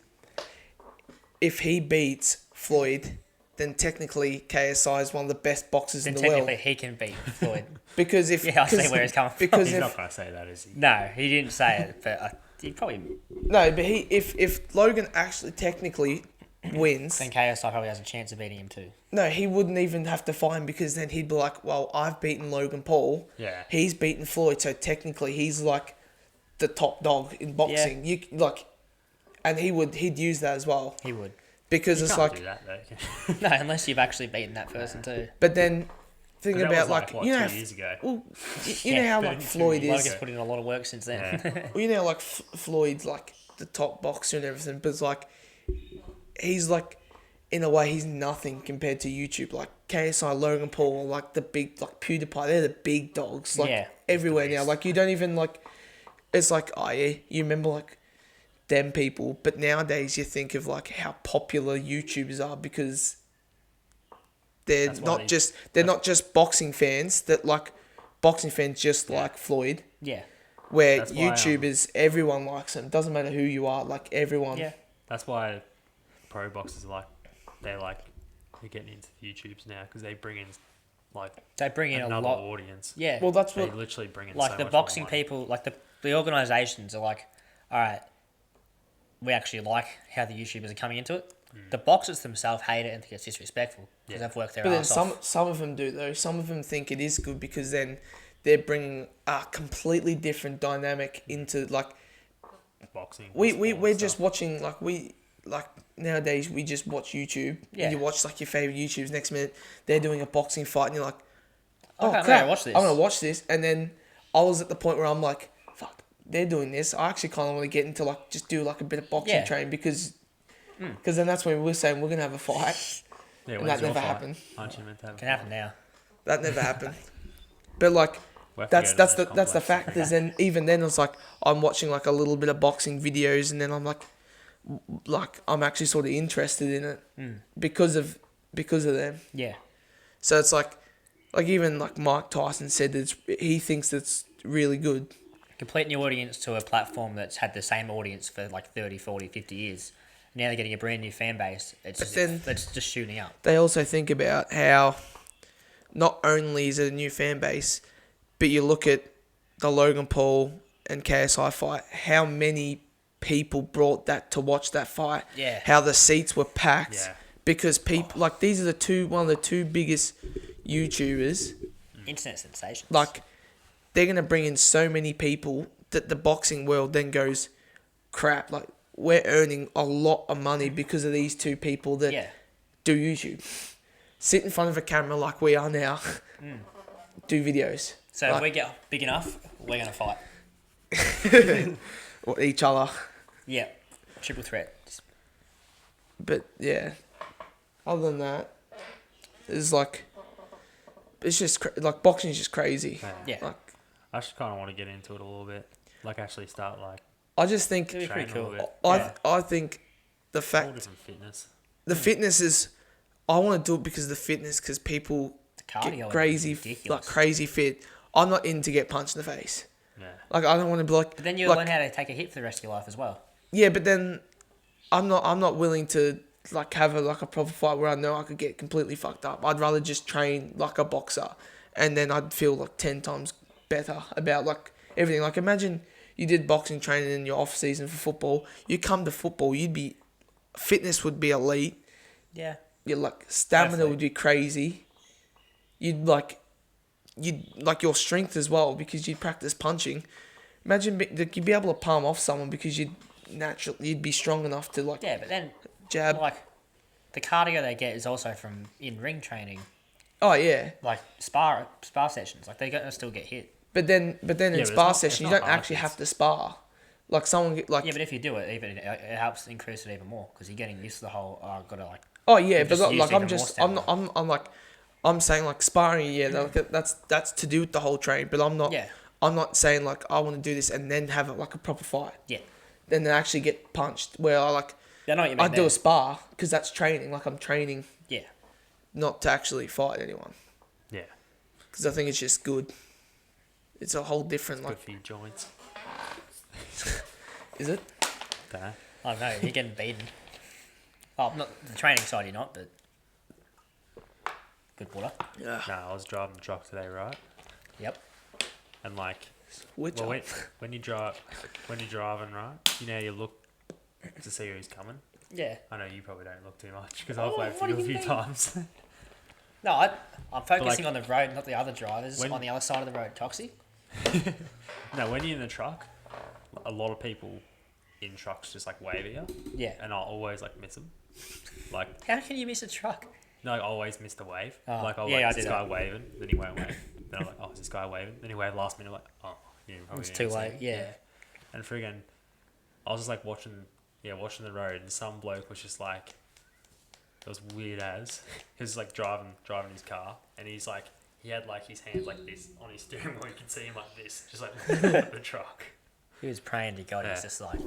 if he beats Floyd, then technically KSI is one of the best boxers Then in the world. technically he can beat Floyd. Because if Yeah, I see where he's coming from. Because He's if, not going to say that, is he? No, he didn't say it, but he probably... no, but if Logan actually technically wins, Then KSI probably has a chance of beating him too. no, he wouldn't even have to fight him because then he'd be like, well, I've beaten Logan Paul. Yeah. He's beaten Floyd, so technically he's like the top dog in boxing. Yeah. And he'd use that as well He would. because You it's can't like, do that, though. No, unless you've actually beaten that person too. but then think That about was you know, 2 years ago. well, you know how but like in 2 Floyd years is. Logan's put in a lot of work since then. Yeah. Well, you know, like Floyd's like the top boxer and everything, but it's like he's like in a way he's nothing compared to YouTube. Like KSI, Logan Paul, like the big like PewDiePie, they're the big dogs. Like Yeah. everywhere now. Like you don't even like. It's like you remember like them people, but nowadays you think of like how popular YouTubers are because they're That's why not just boxing fans that like boxing fans just like Floyd. Yeah. Where That's why, YouTubers, everyone likes them. Doesn't matter who you are, like everyone. Yeah. That's why pro boxers they're getting into the YouTubes now because they bring in like They bring in a another lot. audience. Yeah. Well, that's They what. literally bring in Like so the much more boxing money. people, like the organisations are like, all right, we actually like how the YouTubers are coming into it. The boxers themselves hate it and think it's disrespectful because Yeah. they've worked their But then ass off. some of them do though. Some of them think it is good because then they're bringing a completely different dynamic into like boxing. we're sport just stuff. watching like nowadays we just watch YouTube. Yeah. And you watch like your favorite YouTubers. Next minute they're doing a boxing fight and you're like, I oh can't crap, wait to watch this. I'm gonna watch this. And then I was at the point where I'm like, fuck, they're doing this. I actually kind of want to get into like just do like a bit of boxing Yeah. training because then that's when we're saying we're gonna have a fight. Yeah, and when's that your never fight? happened. Aren't you meant to have a Can fight? happen now. That never happened. But like We'll have to that's go to that's the complex. fact is then even then it's like I'm watching like a little bit of boxing videos and then I'm like I'm actually sort of interested in it because of them. Yeah. So it's like even like Mike Tyson said that he thinks it's really good. Complete new audience to a platform that's had the same audience for like 30, 40, 50 years. Now they're getting a brand new fan base. It's just shooting up. They also think about how not only is it a new fan base, but you look at the Logan Paul and KSI fight, how many people brought that to watch that fight. Yeah. How the seats were packed. Yeah. Because people like these are one of the two biggest YouTubers. Internet sensations. Like they're gonna bring in so many people that the boxing world then goes, crap. Like we're earning a lot of money because of these two people that yeah. do YouTube. Sit in front of a camera like we are now. Do videos. So like, if we get big enough, we're going to fight. or each other. Yeah. Triple threat. But yeah, other than that, it's like it's just like boxing is just crazy. Yeah. Like I just kind of want to get into it a little bit. Like actually start like I just think It'd be pretty training a cool. little bit. I think the All fact different fitness. the fitness is I want to do it because of the fitness because people The cardio get is crazy ridiculous. like crazy fit. I'm not in to get punched in the face. Yeah. Like I don't want to be like. But then you like, learn how to take a hit for the rest of your life as well. Yeah, but then I'm not willing to like have a proper fight where I know I could get completely fucked up. I'd rather just train like a boxer, and then I'd feel like 10 times better about like everything. Like imagine you did boxing training in your off season for football. You come to football, fitness would be elite. Yeah. Your like stamina Definitely. would be crazy. You'd like your strength as well because you'd practice punching. Imagine you'd be able to palm off someone because you'd be strong enough to like Yeah, but then jab. like the cardio they get is also from in ring training, Oh yeah, like spar sessions. Like they're gonna still get hit. But then in but it's spar not- session, it's you not don't actually hard, have to spar. Like someone like. Yeah, but if you do it, even it helps increase it even more because you're getting used to the whole. Oh, I've got to like. Oh yeah, you're but just used like to I'm even just more I'm not I'm like I'm saying like sparring. Yeah, like, that's to do with the whole train. But I'm not. Yeah. I'm not saying like I want to do this and then have it like a proper fight. Yeah. Then they actually get punched. Where I like. I know what you mean. I do a spar because that's training. Like I'm training. Yeah. Not to actually fight anyone. Yeah. Because I think it's just good. It's a whole different Good like. for your joints. Is it? Dunno. I don't know. You're getting beaten. Oh, not the training side. You're not, but good water. Yeah. No, I was driving the truck today, right? Yep. And like, Which well, when you're driving, right? You know, you look to see who's coming. Yeah. I know you probably don't look too much because Oh, I've waved what for you do a you few mean? times. No, I'm focusing like, on the road, not the other drivers when- on the other side of the road. Coxy. No, when you're in the truck, a lot of people in trucks just like wave at you, Yeah. and I'll always like miss them. Like, How can you miss a truck? no, I always miss the wave. Oh, Like, yeah, I is do this that. guy waving? Then he won't wave. Then I'm like, oh, is this guy waving? Then he waved last minute. Like, oh, yeah, probably It's didn't too see late. him. Yeah. And friggin', I was just like watching the road, and some bloke was just like, it was weird as, he was like driving his car, and he's like, he had like his hands like this on his steering wheel, you can see him like this, just like looking at the truck. He was praying to God. Yeah. He's just like,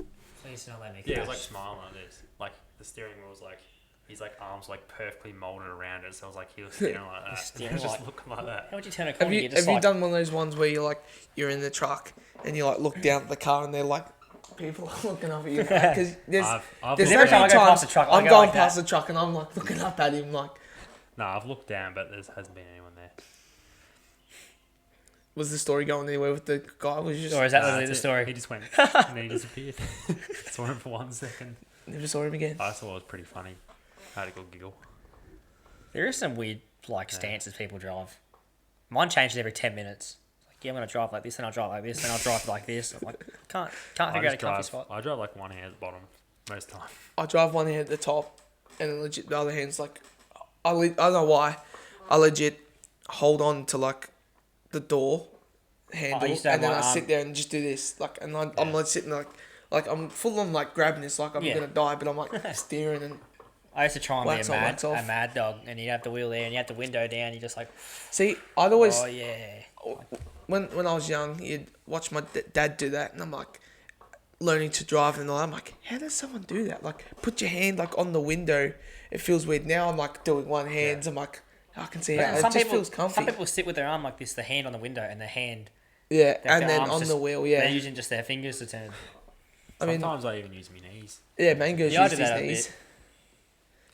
please don't let me. Yeah, he was crash." like smiling like this, like the steering wheel was like, his like arms like perfectly molded around it, so I was like, he was steering like that, Steering just like- looking like that. How would you turn a corner? Have you You're just have you like, done one of those ones where you're in the truck and you like look down at the car and they're like people are looking up at you because there's I've there's Every that time few I go past times the truck, I I'm go going like past that. the truck and I'm like looking up at him like No, I've looked down, but there hasn't been anyone there. was the story going anywhere with the guy was just or is that Nah, literally that's the it. story? He just went and then he disappeared. Saw him for 1 second. never saw him again. I thought it was pretty funny. I had a good giggle. There is some weird like stances people drive. Mine changes every 10 minutes. Like, yeah, I'm gonna drive like this, and I'll drive like this, and I'll drive like this. I'm like, can't figure out a comfy spot. I drive like one hand at the bottom most of the time. I drive one hand at the top and then legit the other hand's like I don't know why I legit hold on to like the door handle used to have and then my I arm- sit there and just do this like and I'm like sitting like I'm full on like grabbing this like I'm Yeah. gonna die but I'm like steering and I used to try and Wax be on, wax off. a mad dog, and you have the wheel there, and you have the window down. You just like, see I'd always oh yeah. when I was young you'd watch my dad do that and I'm like learning to drive and all I'm like how does someone do that like put your hand like on the window it feels weird now I'm like doing one hand I'm like I can see how it just feels comfy Some people sit with their arm like this, the hand on the window, and the hand. yeah their and then arms on just- the wheel They're yeah using just their fingers to turn. I mean Sometimes I even use my knees. yeah Mango's Yeah, I used do his that a knees bit.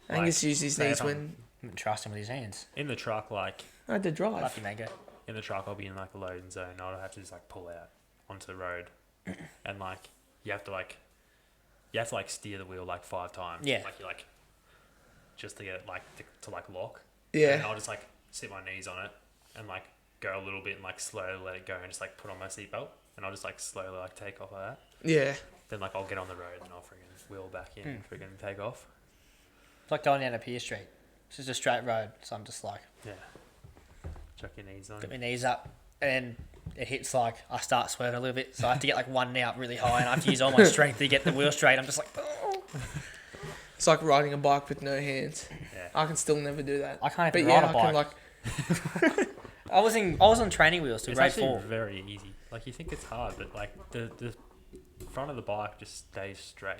Angus used his say knees if I'm- when I wouldn't trust him with his hands. In the truck, like I had to drive. Lucky mango. in the truck, I'll be in like a loading zone. I'll have to just like pull out onto the road, and like you have to like steer the wheel like 5 times. Yeah. Like you like just to get it like to like lock. Yeah. And I'll just like sit my knees on it and like go a little bit and like slowly let it go and just like put on my seatbelt and I'll just like slowly like take off like that. Yeah. Then like I'll get on the road and I'll friggin' wheel back in and friggin' take off. It's like going down a Pier Street. This is a straight road, so I'm just like, Yeah. Chuck your knees on. get my knees up, and it hits like, I start swerving a little bit, so I have to get like one knee up really high, and I have to use all my strength to get the wheel straight. I'm just like, oh. It's like riding a bike with no hands. Yeah. I can still never do that. I can't But even yeah, ride a I can bike. like I was on training wheels to It's grade actually 4. very easy. Like you think it's hard, but like the front of the bike just stays straight,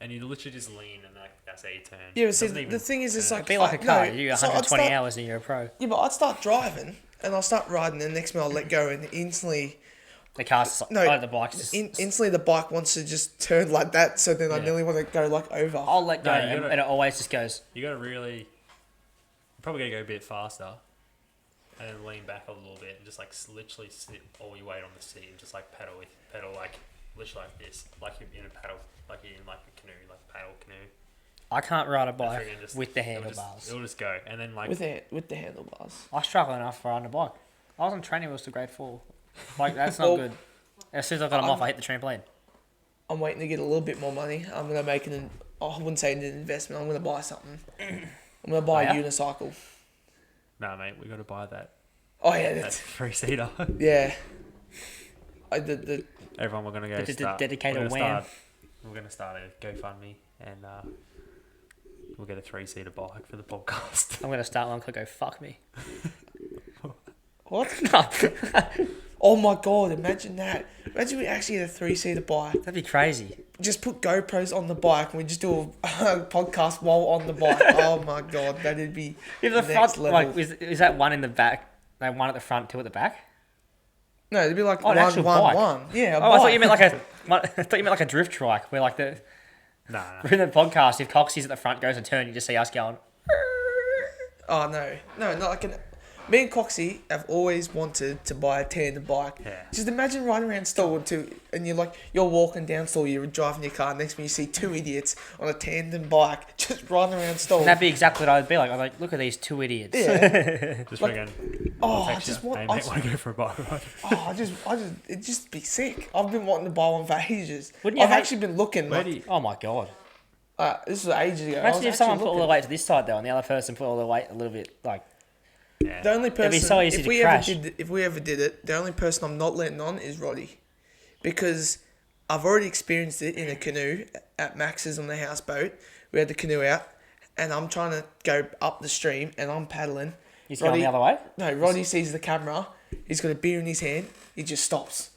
and you literally just lean and like that's how you turn. yeah. But It see, doesn't even the thing is, it's turn. like Be like a I- car. no, You do so I'd 120 start- hours and you're a pro. Yeah, but I'd start driving and I'll start riding, and next minute I'll let go, and instantly, The car's just like, No, the bike's just. instantly the bike wants to just turn like that. So then I Yeah. nearly want to go like over. I'll let go, No, you and, gotta- and it always just goes. You gotta really, you're probably gotta go a bit faster, and then lean back a little bit and just like literally sit all your weight on the seat and just like pedal like literally like this, like you're in a paddle, like you're in like a canoe, like paddle canoe. I can't ride a And bike friggin' just- with the it'll handlebars. It'll just go, and then like with the handlebars. I struggle enough riding a bike. I was on training wheels to grade 4. Like, that's not Well, good. As soon as I got them off, I hit the trampoline. I'm waiting to get a little bit more money. I'm gonna make I wouldn't say an investment. I'm gonna buy something. I'm gonna buy Oh, a yeah? unicycle. nah, mate, we gotta buy that Oh yeah, that that's 3-seater. yeah. Everyone, we're gonna go The start. dedicated wham. We're gonna start a GoFundMe and we'll get a 3-seater bike for the podcast. I'm gonna start one called Go Fuck Me. What? Oh my god! Imagine that. Imagine we actually had a 3-seater bike. That'd be crazy. Just put GoPros on the bike and we just do a podcast while on the bike. Oh my god, that'd be If the next front, level. like, is that one in the back? Like one at the front, two at the back? No, it'd be like Oh, an one, actual one, bike. one. Yeah, a Oh, I thought bike. you meant like I thought you meant like a drift trike where like the Nah. in the podcast, if Coxy's at the front goes a turn, you just see us going. Oh no, not like an. Me and Coxy have always wanted to buy a tandem bike. Yeah. Just imagine riding around Stall and you're walking down Stall, you're driving your car. Next thing you see 2 idiots on a tandem bike just riding around Stall. And that'd be exactly what I would be like. I'm like, look at these 2 idiots. Yeah. Just Like- friggin'. Oh, I'll I text just you. want. Hey, I mate, just, want to go for a bike ride? it'd just be sick. I've been wanting to buy one for ages. Wouldn't you I've hate- actually been looking. Where Like, do you, Oh my god! this was ages ago. I Imagine was if someone actually put all the looking. weight to this side though, and the other person put all the weight a little bit like. yeah. The only be person, so easy if to we crash. if we ever did it, the only person I'm not letting on is Roddy, because I've already experienced it in a canoe at Max's on the houseboat. We had the canoe out, and I'm trying to go up the stream, and I'm paddling. He's going the other way. No, Roddy sees the camera. He's got a beer in his hand. He just stops,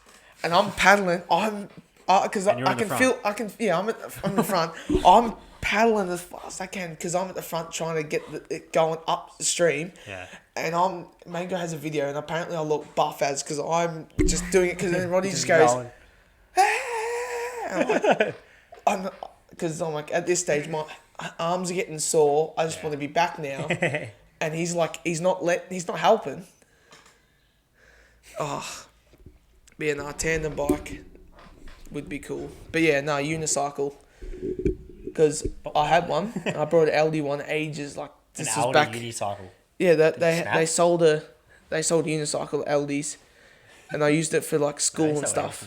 and I'm paddling. Because And you're I in the can front. feel. I'm in the front. I'm paddling as fast as I can because I'm at the front trying to get it going up the stream. Yeah. And Mango has a video, and apparently I look buff as because I'm just doing it. Because then Roddy just goes, going. because I'm like, at this stage, my arms are getting sore. I just want to be back now. And he's like, he's not helping. Oh, but yeah, no, tandem bike would be cool. But yeah, no, unicycle. Because I had one, and I brought an LD one ages, like, An this was Audi back. unicycle. Yeah, snap? they sold unicycle LDs, and I used it for like school and stuff.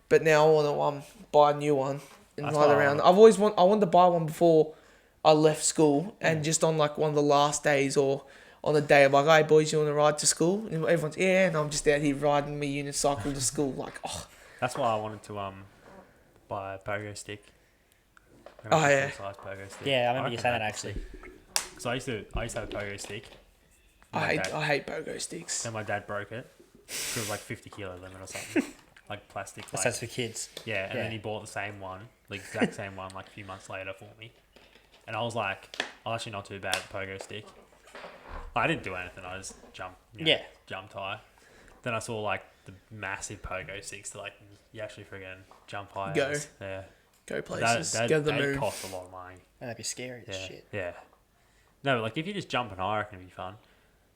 But now I want to buy a new one and That's ride what I around. want. I wanted to buy one before I left school, and just on like one of the last days or on the day of like, hey boys, you want to ride to school? And everyone's and I'm just out here riding my unicycle to school. Like, oh, That's why I wanted to buy a pogo stick. Oh, yeah. Full-size pogo stick. Yeah, I remember you reckon saying that that- actually. Because I used to have a pogo stick. I hate pogo sticks. Then my dad broke it. It was like 50 kilo limit or something. Like plastic. That's Like, for kids. yeah, and yeah. then he bought the same one, the exact same one, like a few months later for me. And I was like, I'm actually not too bad at the pogo stick. I didn't do anything. I just jumped. Yeah. Jumped high. Then I saw like the massive pogo sticks that like you actually friggin' jump high. Go. Yeah. Go places. Go to the they moon. cost a lot of money. And that'd be scary as Yeah. shit. Yeah. No, like if you're just jumping high, I reckon it'd be fun.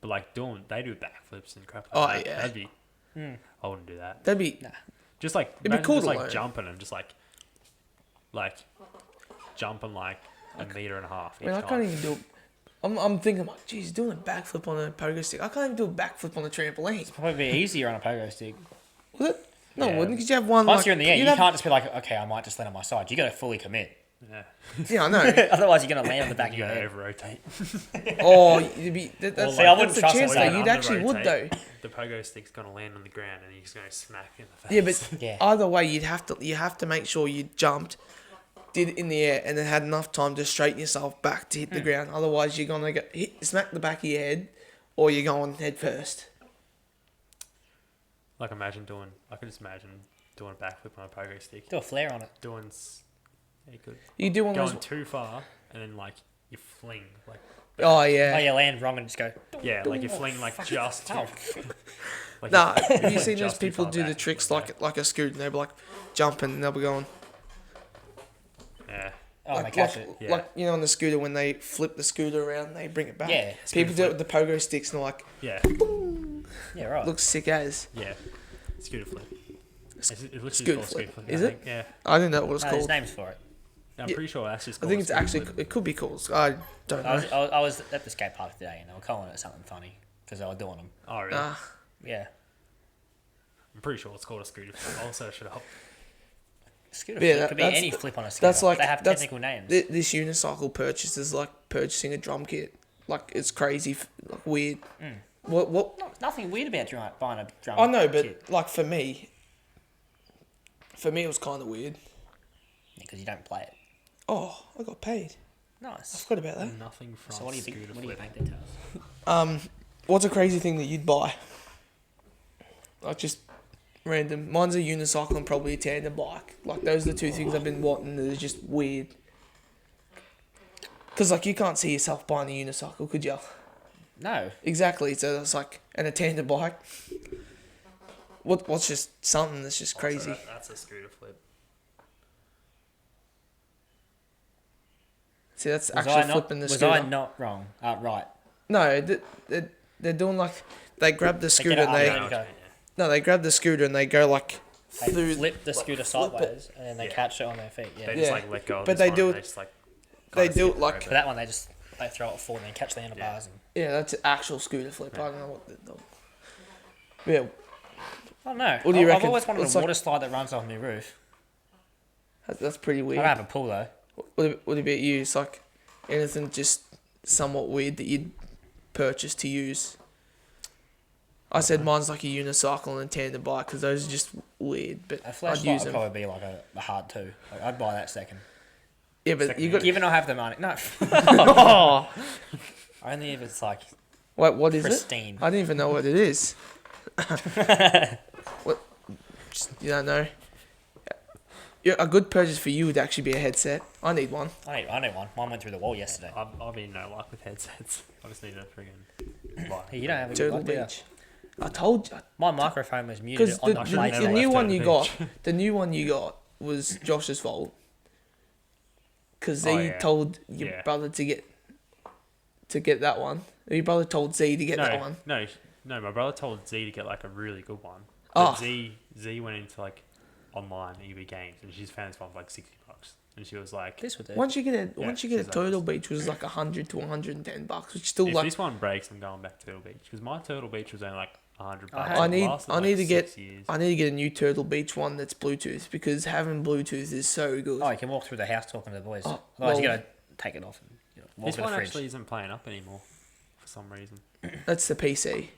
But like they do backflips and crap. Oh, Like that. yeah. That'd be. I wouldn't do that. That'd be. Just like It'd be imagine cool just to like learn. jumping and just like jumping like a meter and a half. I mean, I each can't time. even do. I'm thinking like, geez, doing a backflip on a pogo stick. I can't even do a backflip on a trampoline. Probably be easier on a pogo stick. Was it? No, Yeah. it wouldn't. Because you have one. Once like, you're in the air, you'd you have- can't just be like, okay, I might just land on my side. You got to fully commit. Yeah. Yeah, I know. Otherwise, you're gonna land on the back of You your gotta head. over rotate. Oh, you'd be. That's, Well, that's like, I wouldn't the trust chance myself. though. You'd actually would though. The pogo stick's gonna land on the ground and you're just gonna smack in the face. Yeah, but Yeah. either way, you have to make sure you jumped, did it in the air, and then had enough time to straighten yourself back to hit the ground. Otherwise, you're gonna smack the back of your head, or you're going head first. Like I could just imagine doing a backflip on a pogo stick. Do a flare on it. You could You do one of going those. too far and then like you fling like Oh Oh, yeah. you land wrong and just go. yeah, like you fling like just Oh. like Nah, you have you seen those just too people far do the back, tricks like like a scooter? And they'll be like jumping, and they'll be going yeah. Oh, they like catch it. Yeah. like on the scooter when they flip the scooter around, they bring it back. Yeah, People do it with the pogo sticks, and they're like, Yeah. Yeah, right. looks sick as. Yeah. Scooter flip. It's literally Scooter called flip. scooter flip. Is I it? think. Yeah. I didn't know what it was No, there's called. names for it. I'm Yeah. pretty sure that's just I called think it's scooter actually flip. it could be called. I don't know. I was at the skate park today and they were calling it something funny because they were doing them. Oh really? Ah, Yeah. I'm pretty sure it's called a scooter flip. I'll search it up. Scooter Yeah, flip could be that's- any flip on a scooter. that's like they have that's, technical names. This unicycle purchase is like purchasing a drum kit. Like it's crazy, like weird. What? Nothing weird about buying a drum. I know, but kit. like for me it was kind of weird. Because you don't play it. Oh, I got paid. I Nice. forgot about that. Nothing from So what do you scooter what do you flip. bank details? What's a crazy thing that you'd buy? Like just random. Mine's a unicycle and probably a tandem bike. Like those are the two things I've been wanting that are just weird. Because like you can't see yourself buying a unicycle, could you? No. Exactly. So it's like, and a tandem bike. What's just something that's just crazy? So that's a scooter flip. See, that's Was actually I not, flipping the was scooter. I not wrong? Right. No, they're doing like they grab the scooter get and it they up, you go. they grab the scooter and they go like They through. flip the scooter flip it. sideways and then they Yeah. catch it on their feet. Yeah. They Yeah. just like let go of But this they one do and it- They just like. they kinda do it skip like- over For that one, they throw it forward and then catch the handlebars. Yeah, that's an actual scooter flip. I don't know what yeah. I don't know. What do you I've reckon? always wanted It's a like- water slide that runs off my roof. That's pretty I weird. don't have a pool though. What about you? It's like anything just somewhat weird that you'd purchase to use. I said mine's like a unicycle and a tandem bike because those are just weird, but A I'd flashlight use would them. probably be like a hard two. Like, I'd buy that second. Yeah, but you got. Given I have the money. No. Oh, Only if it's like wait, what is pristine. it? I didn't even know what it is. What? Just, you don't know. Yeah, a good purchase for you would actually be a headset. I need one. I need one. Mine went through the wall yesterday. I've been no luck with headsets. I just need a friggin' light. Hey, you don't have a good Turtle one, do you? Beach. I told you. My microphone was muted Because on the, the the, PlayStation. the new left one Turtle you Beach. got, the new one you got was Josh's fault. Because Oh, Z yeah. told your Yeah. brother to get that one. Your brother told Z to get that one. No. My brother told Z to get like a really good one. Oh. But Z went into like online EB Games and she's found this one for like $60, and she was like, This would do. Once you get a Yeah, Turtle she's like- Beach was like $100 to $110, which still if like this one breaks, I'm going back to Turtle Beach because my Turtle Beach was only like $100. I I need Lasted, I need like, to get 6 years. I need to get a new Turtle Beach one that's Bluetooth because having Bluetooth is so good. Oh, you can walk through the house talking to the boys. Oh, Otherwise, you well- gotta take it off and walk This to the one fridge. actually isn't playing up anymore for some reason. That's the PC.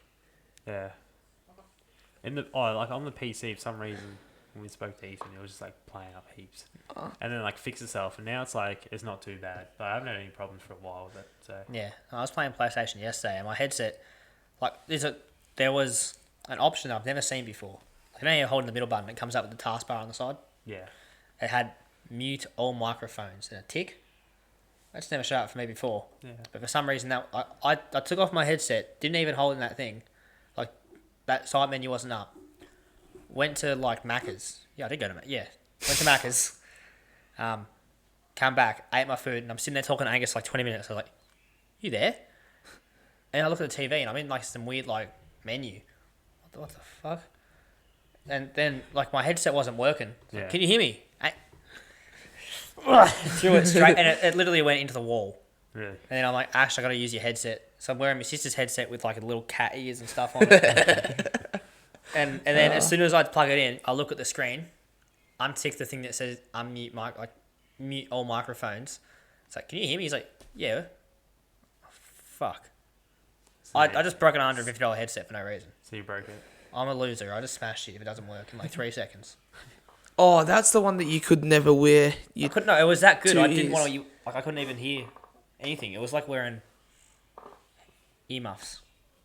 Yeah. On the PC for some reason when we spoke to Ethan, it was just like playing up heaps, and then like fixed itself, and now it's like it's not too bad. But I haven't had any problems for a while with it. So Yeah, I was playing PlayStation yesterday, and my headset, like, there was an option I've never seen before. Like, you know, you're holding the middle button, it comes up with the taskbar on the side. yeah, It had mute all microphones and a tick. That's never showed up for me before. yeah. But for some reason, that I took off my headset, didn't even hold in that thing. Like, that side menu wasn't up. Went to, like, Macca's. Yeah, I did go to Macca's. Yeah. Went to Macca's. Come back, ate my food, and I'm sitting there talking to Angus for like 20 minutes. I was like, you there? And I look at the TV, and I'm in, like, some weird, like, menu. What the fuck? And then, like, my headset wasn't working. Like, Yeah. can you hear me? Threw it straight, and it literally went into the wall. Really. And then I'm like, Ash, I got to use your headset. So I'm wearing my sister's headset with like a little cat ears and stuff on it. and then as soon as I plug it in, I look at the screen, untick the thing that says unmute mute all microphones. It's like, can you hear me? He's like, yeah. Fuck. So I just broke an $150 headset for no reason. So you broke it. I'm a loser. I just smashed it if it doesn't work in like 3 seconds. Oh, that's the one that you could never wear. I couldn't know. It was that good. 2 I didn't ears. want to. Like, I couldn't even hear anything. It was like wearing earmuffs.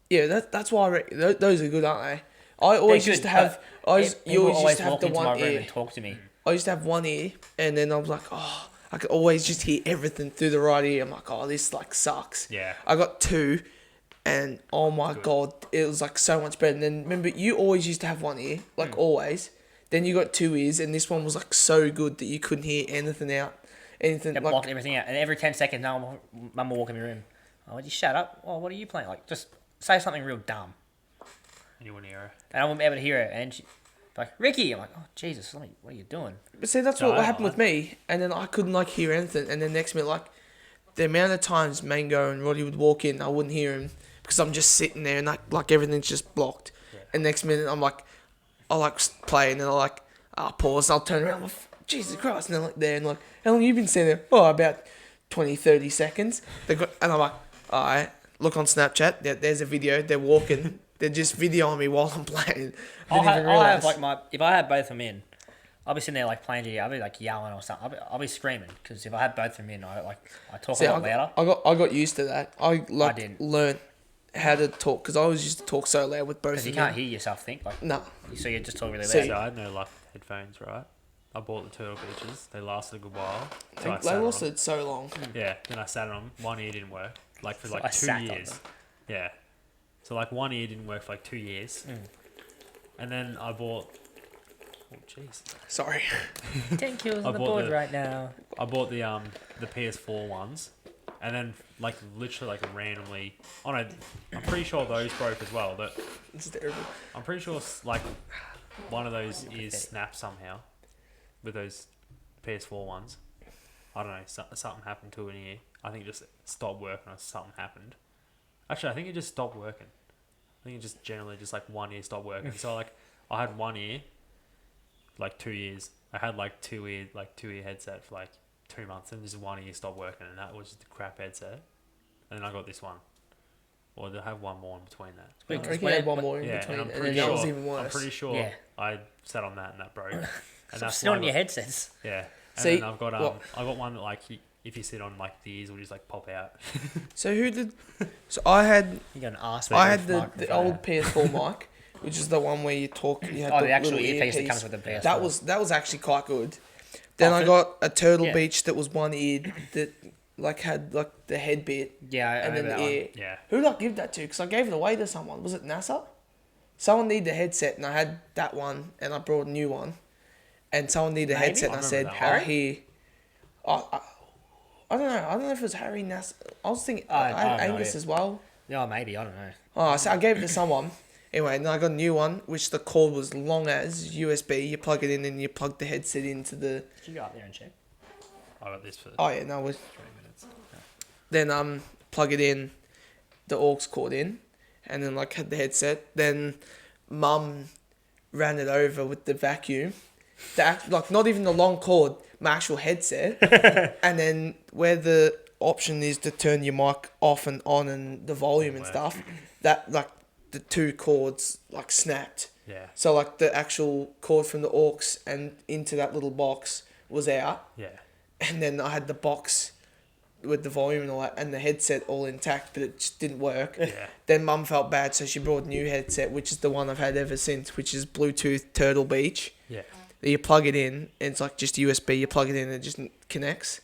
Yeah, that's why I reckon, those are good, aren't they? I always They're used good, to have. You always used to have walk the into my one room ear. and talk to me. I used to have one ear, and then I was like, oh, I could always just hear everything through the right ear. I'm like, oh, this like sucks. Yeah. I got two, and oh my Good. god, it was like so much better. And then remember, you always used to have one ear, like always. Then you got 2 ears, and this one was like so good that you couldn't hear anything out, anything It like. blocked everything out. And every 10 seconds, now Mum will walk in my room. Oh, would you shut up? Oh, what are you playing? Like, just say something real dumb. And you wouldn't hear it. And I wouldn't be able to hear it. And she, like, Ricky! I'm like, oh, Jesus, what are you doing? But see, that's No, what I happened with me, and then I couldn't like hear anything, and then next minute, like, the amount of times Mango and Roddy would walk in, I wouldn't hear him because I'm just sitting there and like everything's just blocked. Yeah. And next minute, I'm like, I like play, and then I like, pause, and I'll turn around, I'm like, Jesus Christ, and they're like there, and like, how long you been sitting there? Oh, about 20, 30 seconds. And I'm like, alright, look on Snapchat. There's a video. They're walking. They're just videoing me while I'm playing. I'll have like if I had both of them in, I'll be sitting there like playing GTA. I'll be like yelling or something. I'll be screaming because if I had both of them in, I talk a lot louder. I got used to that. I didn't. learned how to talk because I always used to talk so loud with both of them. Because you can't hear yourself think. No. So you just talk really loud. So I had no luck with headphones, right? I bought the Turtle Beaches. They lasted a good while. So They lasted so long. Yeah, then I sat on them. One ear didn't work. Like for like I 2 sat on years. them. Yeah. So like one ear didn't work for like 2 years. And then I bought... Oh, jeez. Sorry. 10 kills on the board right now. I bought the PS4 ones. And then like literally like randomly... Oh no, I'm pretty sure those broke as well. But It's terrible. I'm pretty sure like one of those ears snapped somehow. With those PS4 ones. I don't know, something happened to an ear. I think it just stopped working or something happened. Actually, I think it just stopped working. I think it just generally just like one ear stopped working. So like I had one ear, like 2 years. I had like two ear headset for like 2 months, and just one ear stopped working, and that was just a crap headset. And then I got this one. Or did I have one more in between that? I reckon you had one more in between, and that was even worse. I'm pretty sure I sat on that and that broke. And Stop sitting on your headsets. Yeah. And See, then I've got I got one that like if you sit on like the ears will just like pop out. So who did? So I had. You got an ass. I had the old PS4 mic, which is the one where you talk. You had the actual little earpiece that comes with the PS4. That was actually quite good. Then I got a Turtle Beach that was one eared that like had like the head bit. Yeah, and then the ear. Yeah. Who did I give that to? Because I gave it away to someone. Was it NASA? Someone needed the headset, and I had that one, and I brought a new one. And someone needed a headset, and I said, Harry? I don't know. I don't know if it was Harry, NASA. I was thinking I had Angus as well. Yeah, maybe. I don't know. Oh, so I gave it to someone. Anyway, and then I got a new one, which the cord was long as USB. You plug it in, and you plug the headset into the... Did you go up there and check? I got this for Oh, yeah, no, it was... 3 minutes. Then plug it in, the aux cord in, and then like had the headset. Then Mum ran it over with the vacuum. Like not even the long cord, my actual headset. And then where the option is to turn your mic off and on and the volume and stuff, that like the two cords like snapped. Yeah. So like the actual cord from the aux and into that little box was out. Yeah. And then I had the box with the volume and all that, and the headset all intact, but it just didn't work. Yeah. Then Mum felt bad, so she brought a new headset, which is the one I've had ever since, which is Bluetooth Turtle Beach. Yeah. You plug it in, and it's like just USB. You plug it in, and it just connects.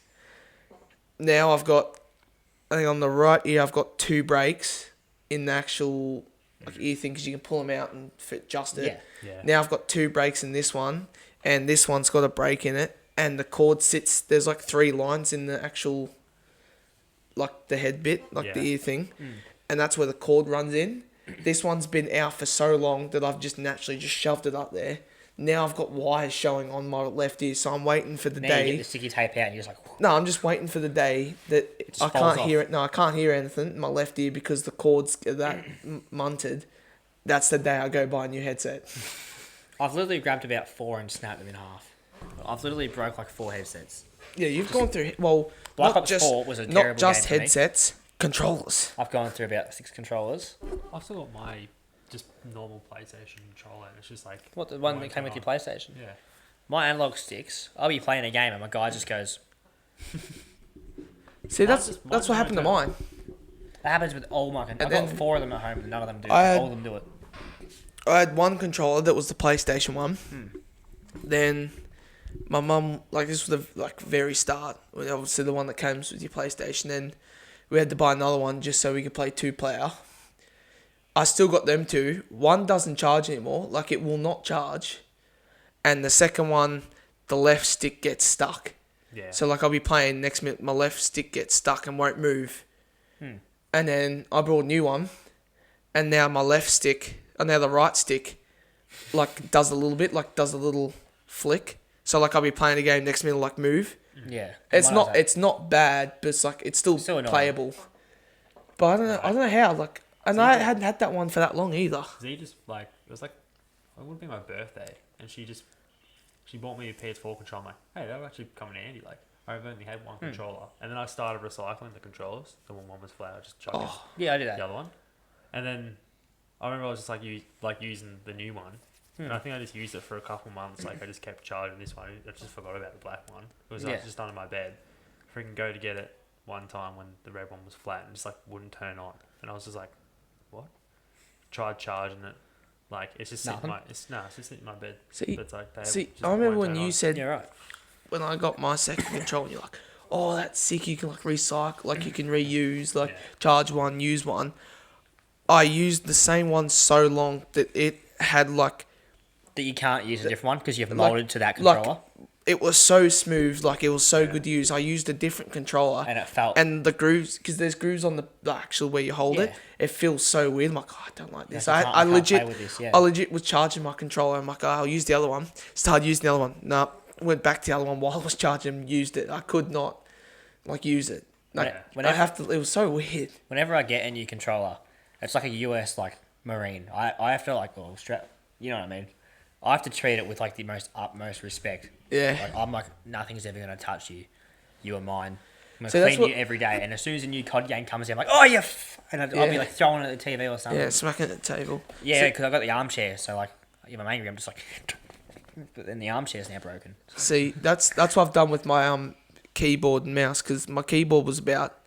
Now I've got, I think on the right ear, I've got 2 breaks in the actual like ear thing, because you can pull them out and adjust it. Yeah. Yeah. Now I've got 2 breaks in this one, and this one's got a break in it, and the cord sits, there's like 3 lines in the actual, like the head bit, like the ear thing, and that's where the cord runs in. This one's been out for so long that I've just naturally just shoved it up there. Now I've got wires showing on my left ear, so I'm waiting for the Now day. you get the sticky tape out and you're just like... No, I'm just waiting for the day that just I falls can't off. hear it. No, I can't hear anything in my left ear because the cords are that munted. That's the day I go buy a new headset. I've literally grabbed about 4 and snapped them in half. I've literally broke like 4 headsets. Yeah, you've gone through... Well, Black not Ops just, 4 was a not terrible just game for me. headsets, controllers. I've gone through about 6 controllers. I've still got my just normal PlayStation controller, and it's just like What, the one that came with your PlayStation? Yeah. My analog sticks, I'll be playing a game and my guy just goes... See, that's what happened to mine. That happens with all my... I've got then 4 of them at home and none of them do. I had- All of them do it. I had one controller that was the PlayStation one. Then my mum, like this was the like very start, obviously the one that comes with your PlayStation. Then we had to buy another one just so we could play 2-player. I still got them 2. One doesn't charge anymore, like it will not charge. And the second one, the left stick gets stuck. Yeah. So like I'll be playing, next minute my left stick gets stuck and won't move. And then I brought a new one, and now my left stick, and now the right stick, like does a little bit, like does a little flick. So like I'll be playing a game, next minute like move. Yeah. It's not bad, but it's like it's still annoying. playable. But I don't know how, like, and I hadn't had that one for that long either. Z just like it was like it would be my birthday, and she bought me a PS4 controller. I'm like, hey, that'll actually come in handy. Like I've only had one controller, and then I started recycling the controllers. The one was flat. I just chucked Yeah, I do the that. other one, and then I remember I was just like using the new one, and I think I just used it for a couple months. Like I just kept charging this one. I just forgot about the black one. It was like, just under my bed. Freaking go to get it one time when the red one was flat and just like wouldn't turn on, and I was just like, what? Tried charging it. Like it's just sitting it's just sitting in my bed. I remember when you said Yeah, right. when I got my second controller, you're like, oh, that's sick. You can like recycle, like you can reuse, like charge one, use one. I used the same one so long that it had like That you can't use a different one because you've molded to that controller. Like, it was so smooth, like it was so good to use. I used a different controller, and it felt. And the grooves, because there's grooves on the actual where you hold it. It feels so weird. I'm like, oh, I don't like this. I legit, I legit was charging my controller. I'm like, oh, I'll use the other one. Started using the other one. No, went back to the other one while I was charging. Used it. I could not, like, use it. Like, I have to. It was so weird. Whenever I get a new controller, it's like a US like Marine. I have to like strap. You know what I mean? I have to treat it with like the most utmost respect. Yeah. Like I'm like nothing's ever gonna touch you. You are mine. I'm gonna clean you every day. And as soon as a new COD game comes in, I'm like, oh yeah, and I'll be like throwing it at the TV or something. Yeah, smacking it at the table. Yeah, because I got the armchair, so like if I'm angry, I'm just like. But then the armchair's now broken. See, that's what I've done with my keyboard and mouse, because my keyboard was about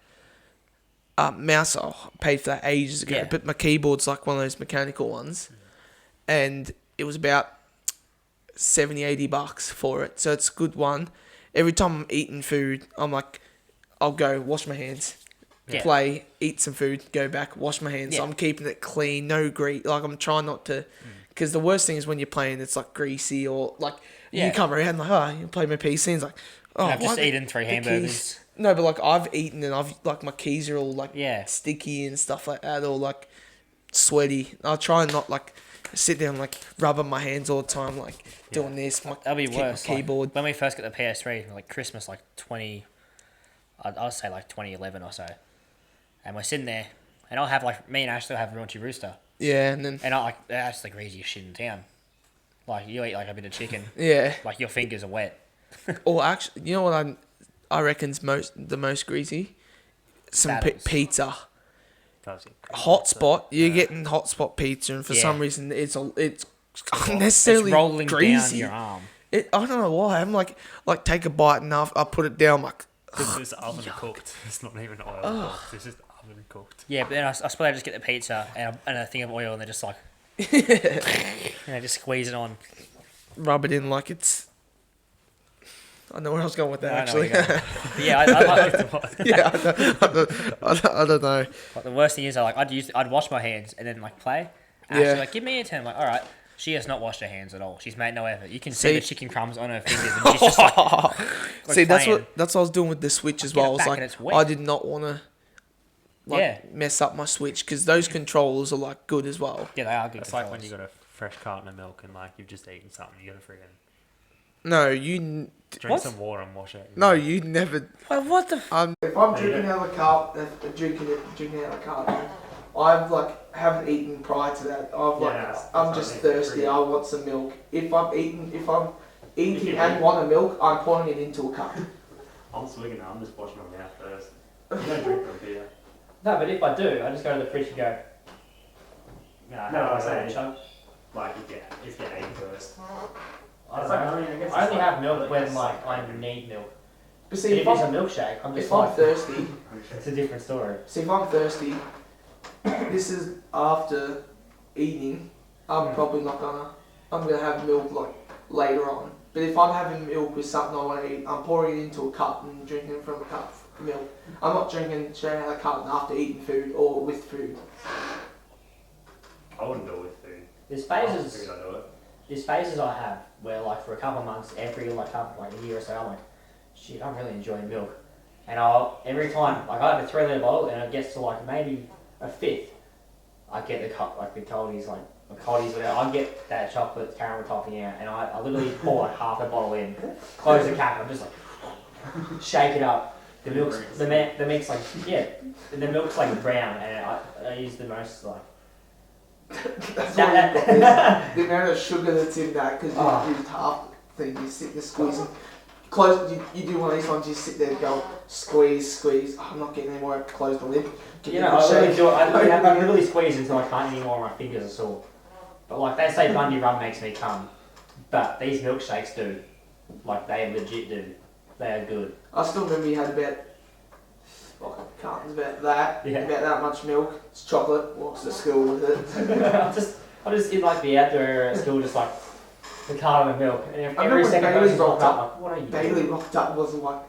mouse. I paid for that ages ago, but my keyboard's like one of those mechanical ones, and it was about $70-$80 for it. So it's a good one. Every time I'm eating food, I'm like, I'll go wash my hands, play, eat some food, go back, wash my hands. So I'm keeping it clean, no grease. Like I'm trying not to, because the worst thing is when you're playing, it's like greasy or like you come around like, oh, you play my PC, and it's like, oh, I've just eaten 3 hamburgers. No, but like I've eaten and I've like my keys are all like sticky and stuff like that, or like sweaty. I'll try and not like sit there and like rubbing my hands all the time, like doing this. That'll be worse. Keyboard. Like, when we first got the PS3, like Christmas, like I'd say like 2011 or so, and we're sitting there, and I'll have like me and Ashley will have raunchy rooster. Yeah, and I like that's the greasiest shit in town. Like you eat like a bit of chicken. Yeah. Like your fingers are wet. Or actually, you know what I reckon's the most greasy? Some pizza. Hotspot. You're getting hotspot pizza, and for some reason it's unnecessarily it's rolling greasy. down your arm. I don't know why. I'm like take a bite and I put it down like. This is oven cooked. It's not even oil cooked. It's just oven cooked. Yeah, but then I suppose I just get the pizza and a thing of oil, and they're just like, and I just squeeze it on, rub it in like it's. I know where I was going with that actually. Yeah, I don't know. Like the worst thing is I'd wash my hands and then like play. And she's like, give me a 10. I'm like, all right. She has not washed her hands at all. She's made no effort. You can see the chicken crumbs on her fingers, and she's just like see, that's what I was doing with the Switch as well. I was like, I did not want to mess up my Switch, because those controllers are like good as well. Yeah, they are good. It's like when you got a fresh carton of milk and like you've just eaten something, you got to friggin' No, you drink some water and wash it. No, you never. Wait, what the? If I'm drinking out of a cup, drinking out of a carton, I've like haven't eaten prior to that. I'm just thirsty. I want some milk. If I'm eating and want a milk, I'm pouring it into a cup. I'm swigging now. I'm just washing my mouth first. I don't drink from beer. No, but if I do, I just go to the fridge and go. No, I'm saying like if you ate first. I only have milk when like I need milk. But see, if it's a milkshake, I'm just I'm thirsty, it's a different story. See, if I'm thirsty, this is after eating. I'm probably not gonna. I'm gonna have milk like later on. But if I'm having milk with something I want to eat, I'm pouring it into a cup and drinking from a cup of milk. I'm not drinking straight out of the carton after eating food or with food. I wouldn't do it with food. There's phases I have where like for a couple of months, every like a year or so, I'm like, shit, I'm really enjoying milk. And every time, like I have a 3 litre bottle and it gets to like maybe a fifth, I get the cup, like the Coldies, whatever, I get that chocolate caramel topping out, and I literally pour like half a bottle in, close the cap, and I'm just like, shake it up. The milk's like, the milk's like brown, and I use the most like, That's the amount of sugar that's in that, because you used half thing, you sit there squeezing. close. You do one of these ones. You sit there and go squeeze. Oh, I'm not getting any more. I have to close the lid. You know, I really do it. I really squeeze until I can't anymore. My fingers are sore. But like they say, Bundy rum makes me come. But these milkshakes do. Like they legit do. They are good. I still remember you had about cartons about that. Yeah. About that much milk. It's chocolate. Walks to school with it. I just in like the outdoor area at school, just like the carton of milk. And I every remember when second Bailey person rocked rocked up, up. like, what are you Bailey doing? rocked up and was like,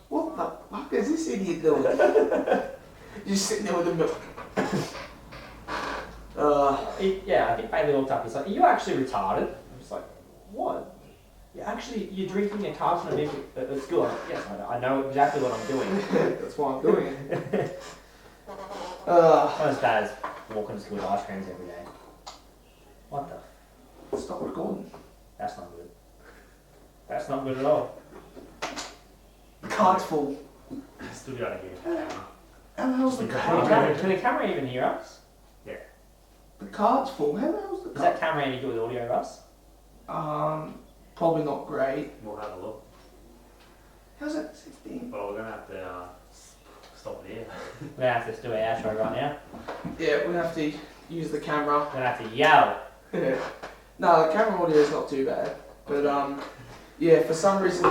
what the fuck is this idiot doing? Just sitting there with the milk. Yeah, I think Bailey looked up. He's like, "Are you actually retarded?" I'm just like, "What? You're drinking a carton of milk at school?" I'm like, yes, I know exactly what I'm doing. That's why I'm doing it. Not as bad as walking to school with ice creams every day. What the? Stop recording. That's not good. That's not good at all. The card's full. Still gotta hear. How the hell's the card? Can the camera even hear us? The card's full. How the hell's the Is card? that camera any good with audio, Russ? Probably not great. We'll have a look. How's that 16? Well, we're gonna have to stop it here. We're gonna have to do an outro right now. Yeah, we have to use the camera. We're gonna have to yell. No, the camera audio is not too bad. But yeah, for some reason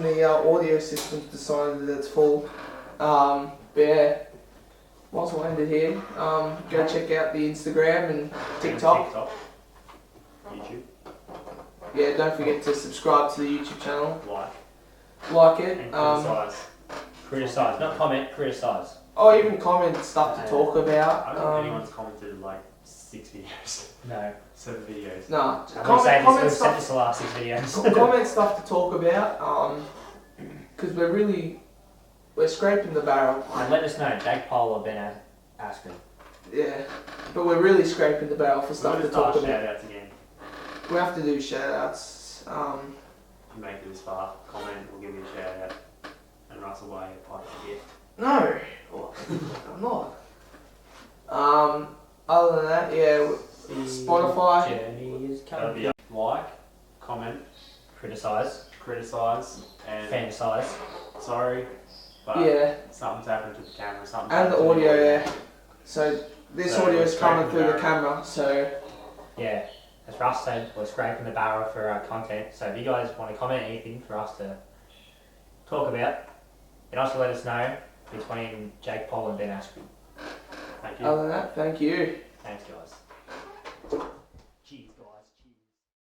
the audio system's decided that it's full. But yeah, once we'll end it here, go check out the Instagram and TikTok. YouTube. Yeah, don't forget to subscribe to the YouTube channel. Like. Like it. And criticise. Criticise, not comment, criticise. Or even comment stuff to talk I about. don't think anyone's commented like 6 videos. No. 7 videos. Nah, I'm gonna say comment this, we've said stuff. this the last 6 videos. Comment stuff to talk about. Because we're scraping the barrel. And let us know, Jake Paul or Ben Askren. Yeah, but we're really scraping the barrel for stuff to talk about. Shout outs again. We have to do shout outs. If you make it this far, comment, we'll give you a shout out. And Russell Way, a pipe of gift. No, I'm not. Other than that, yeah, Spotify. Journey is That'll coming. be like, comment, Criticise. and Fantasise. sorry, but Yeah, something's happened to the camera. and happened the to audio. Yeah. So this So audio is we're coming scraping through the the barrel. camera. So Yeah, as Russ said, we're scraping the barrel for our content. So if you guys want to comment anything for us to talk about, and also let us know between Jake Paul and Ben Askren. Thank you. other than that, thank you. Thanks, guys.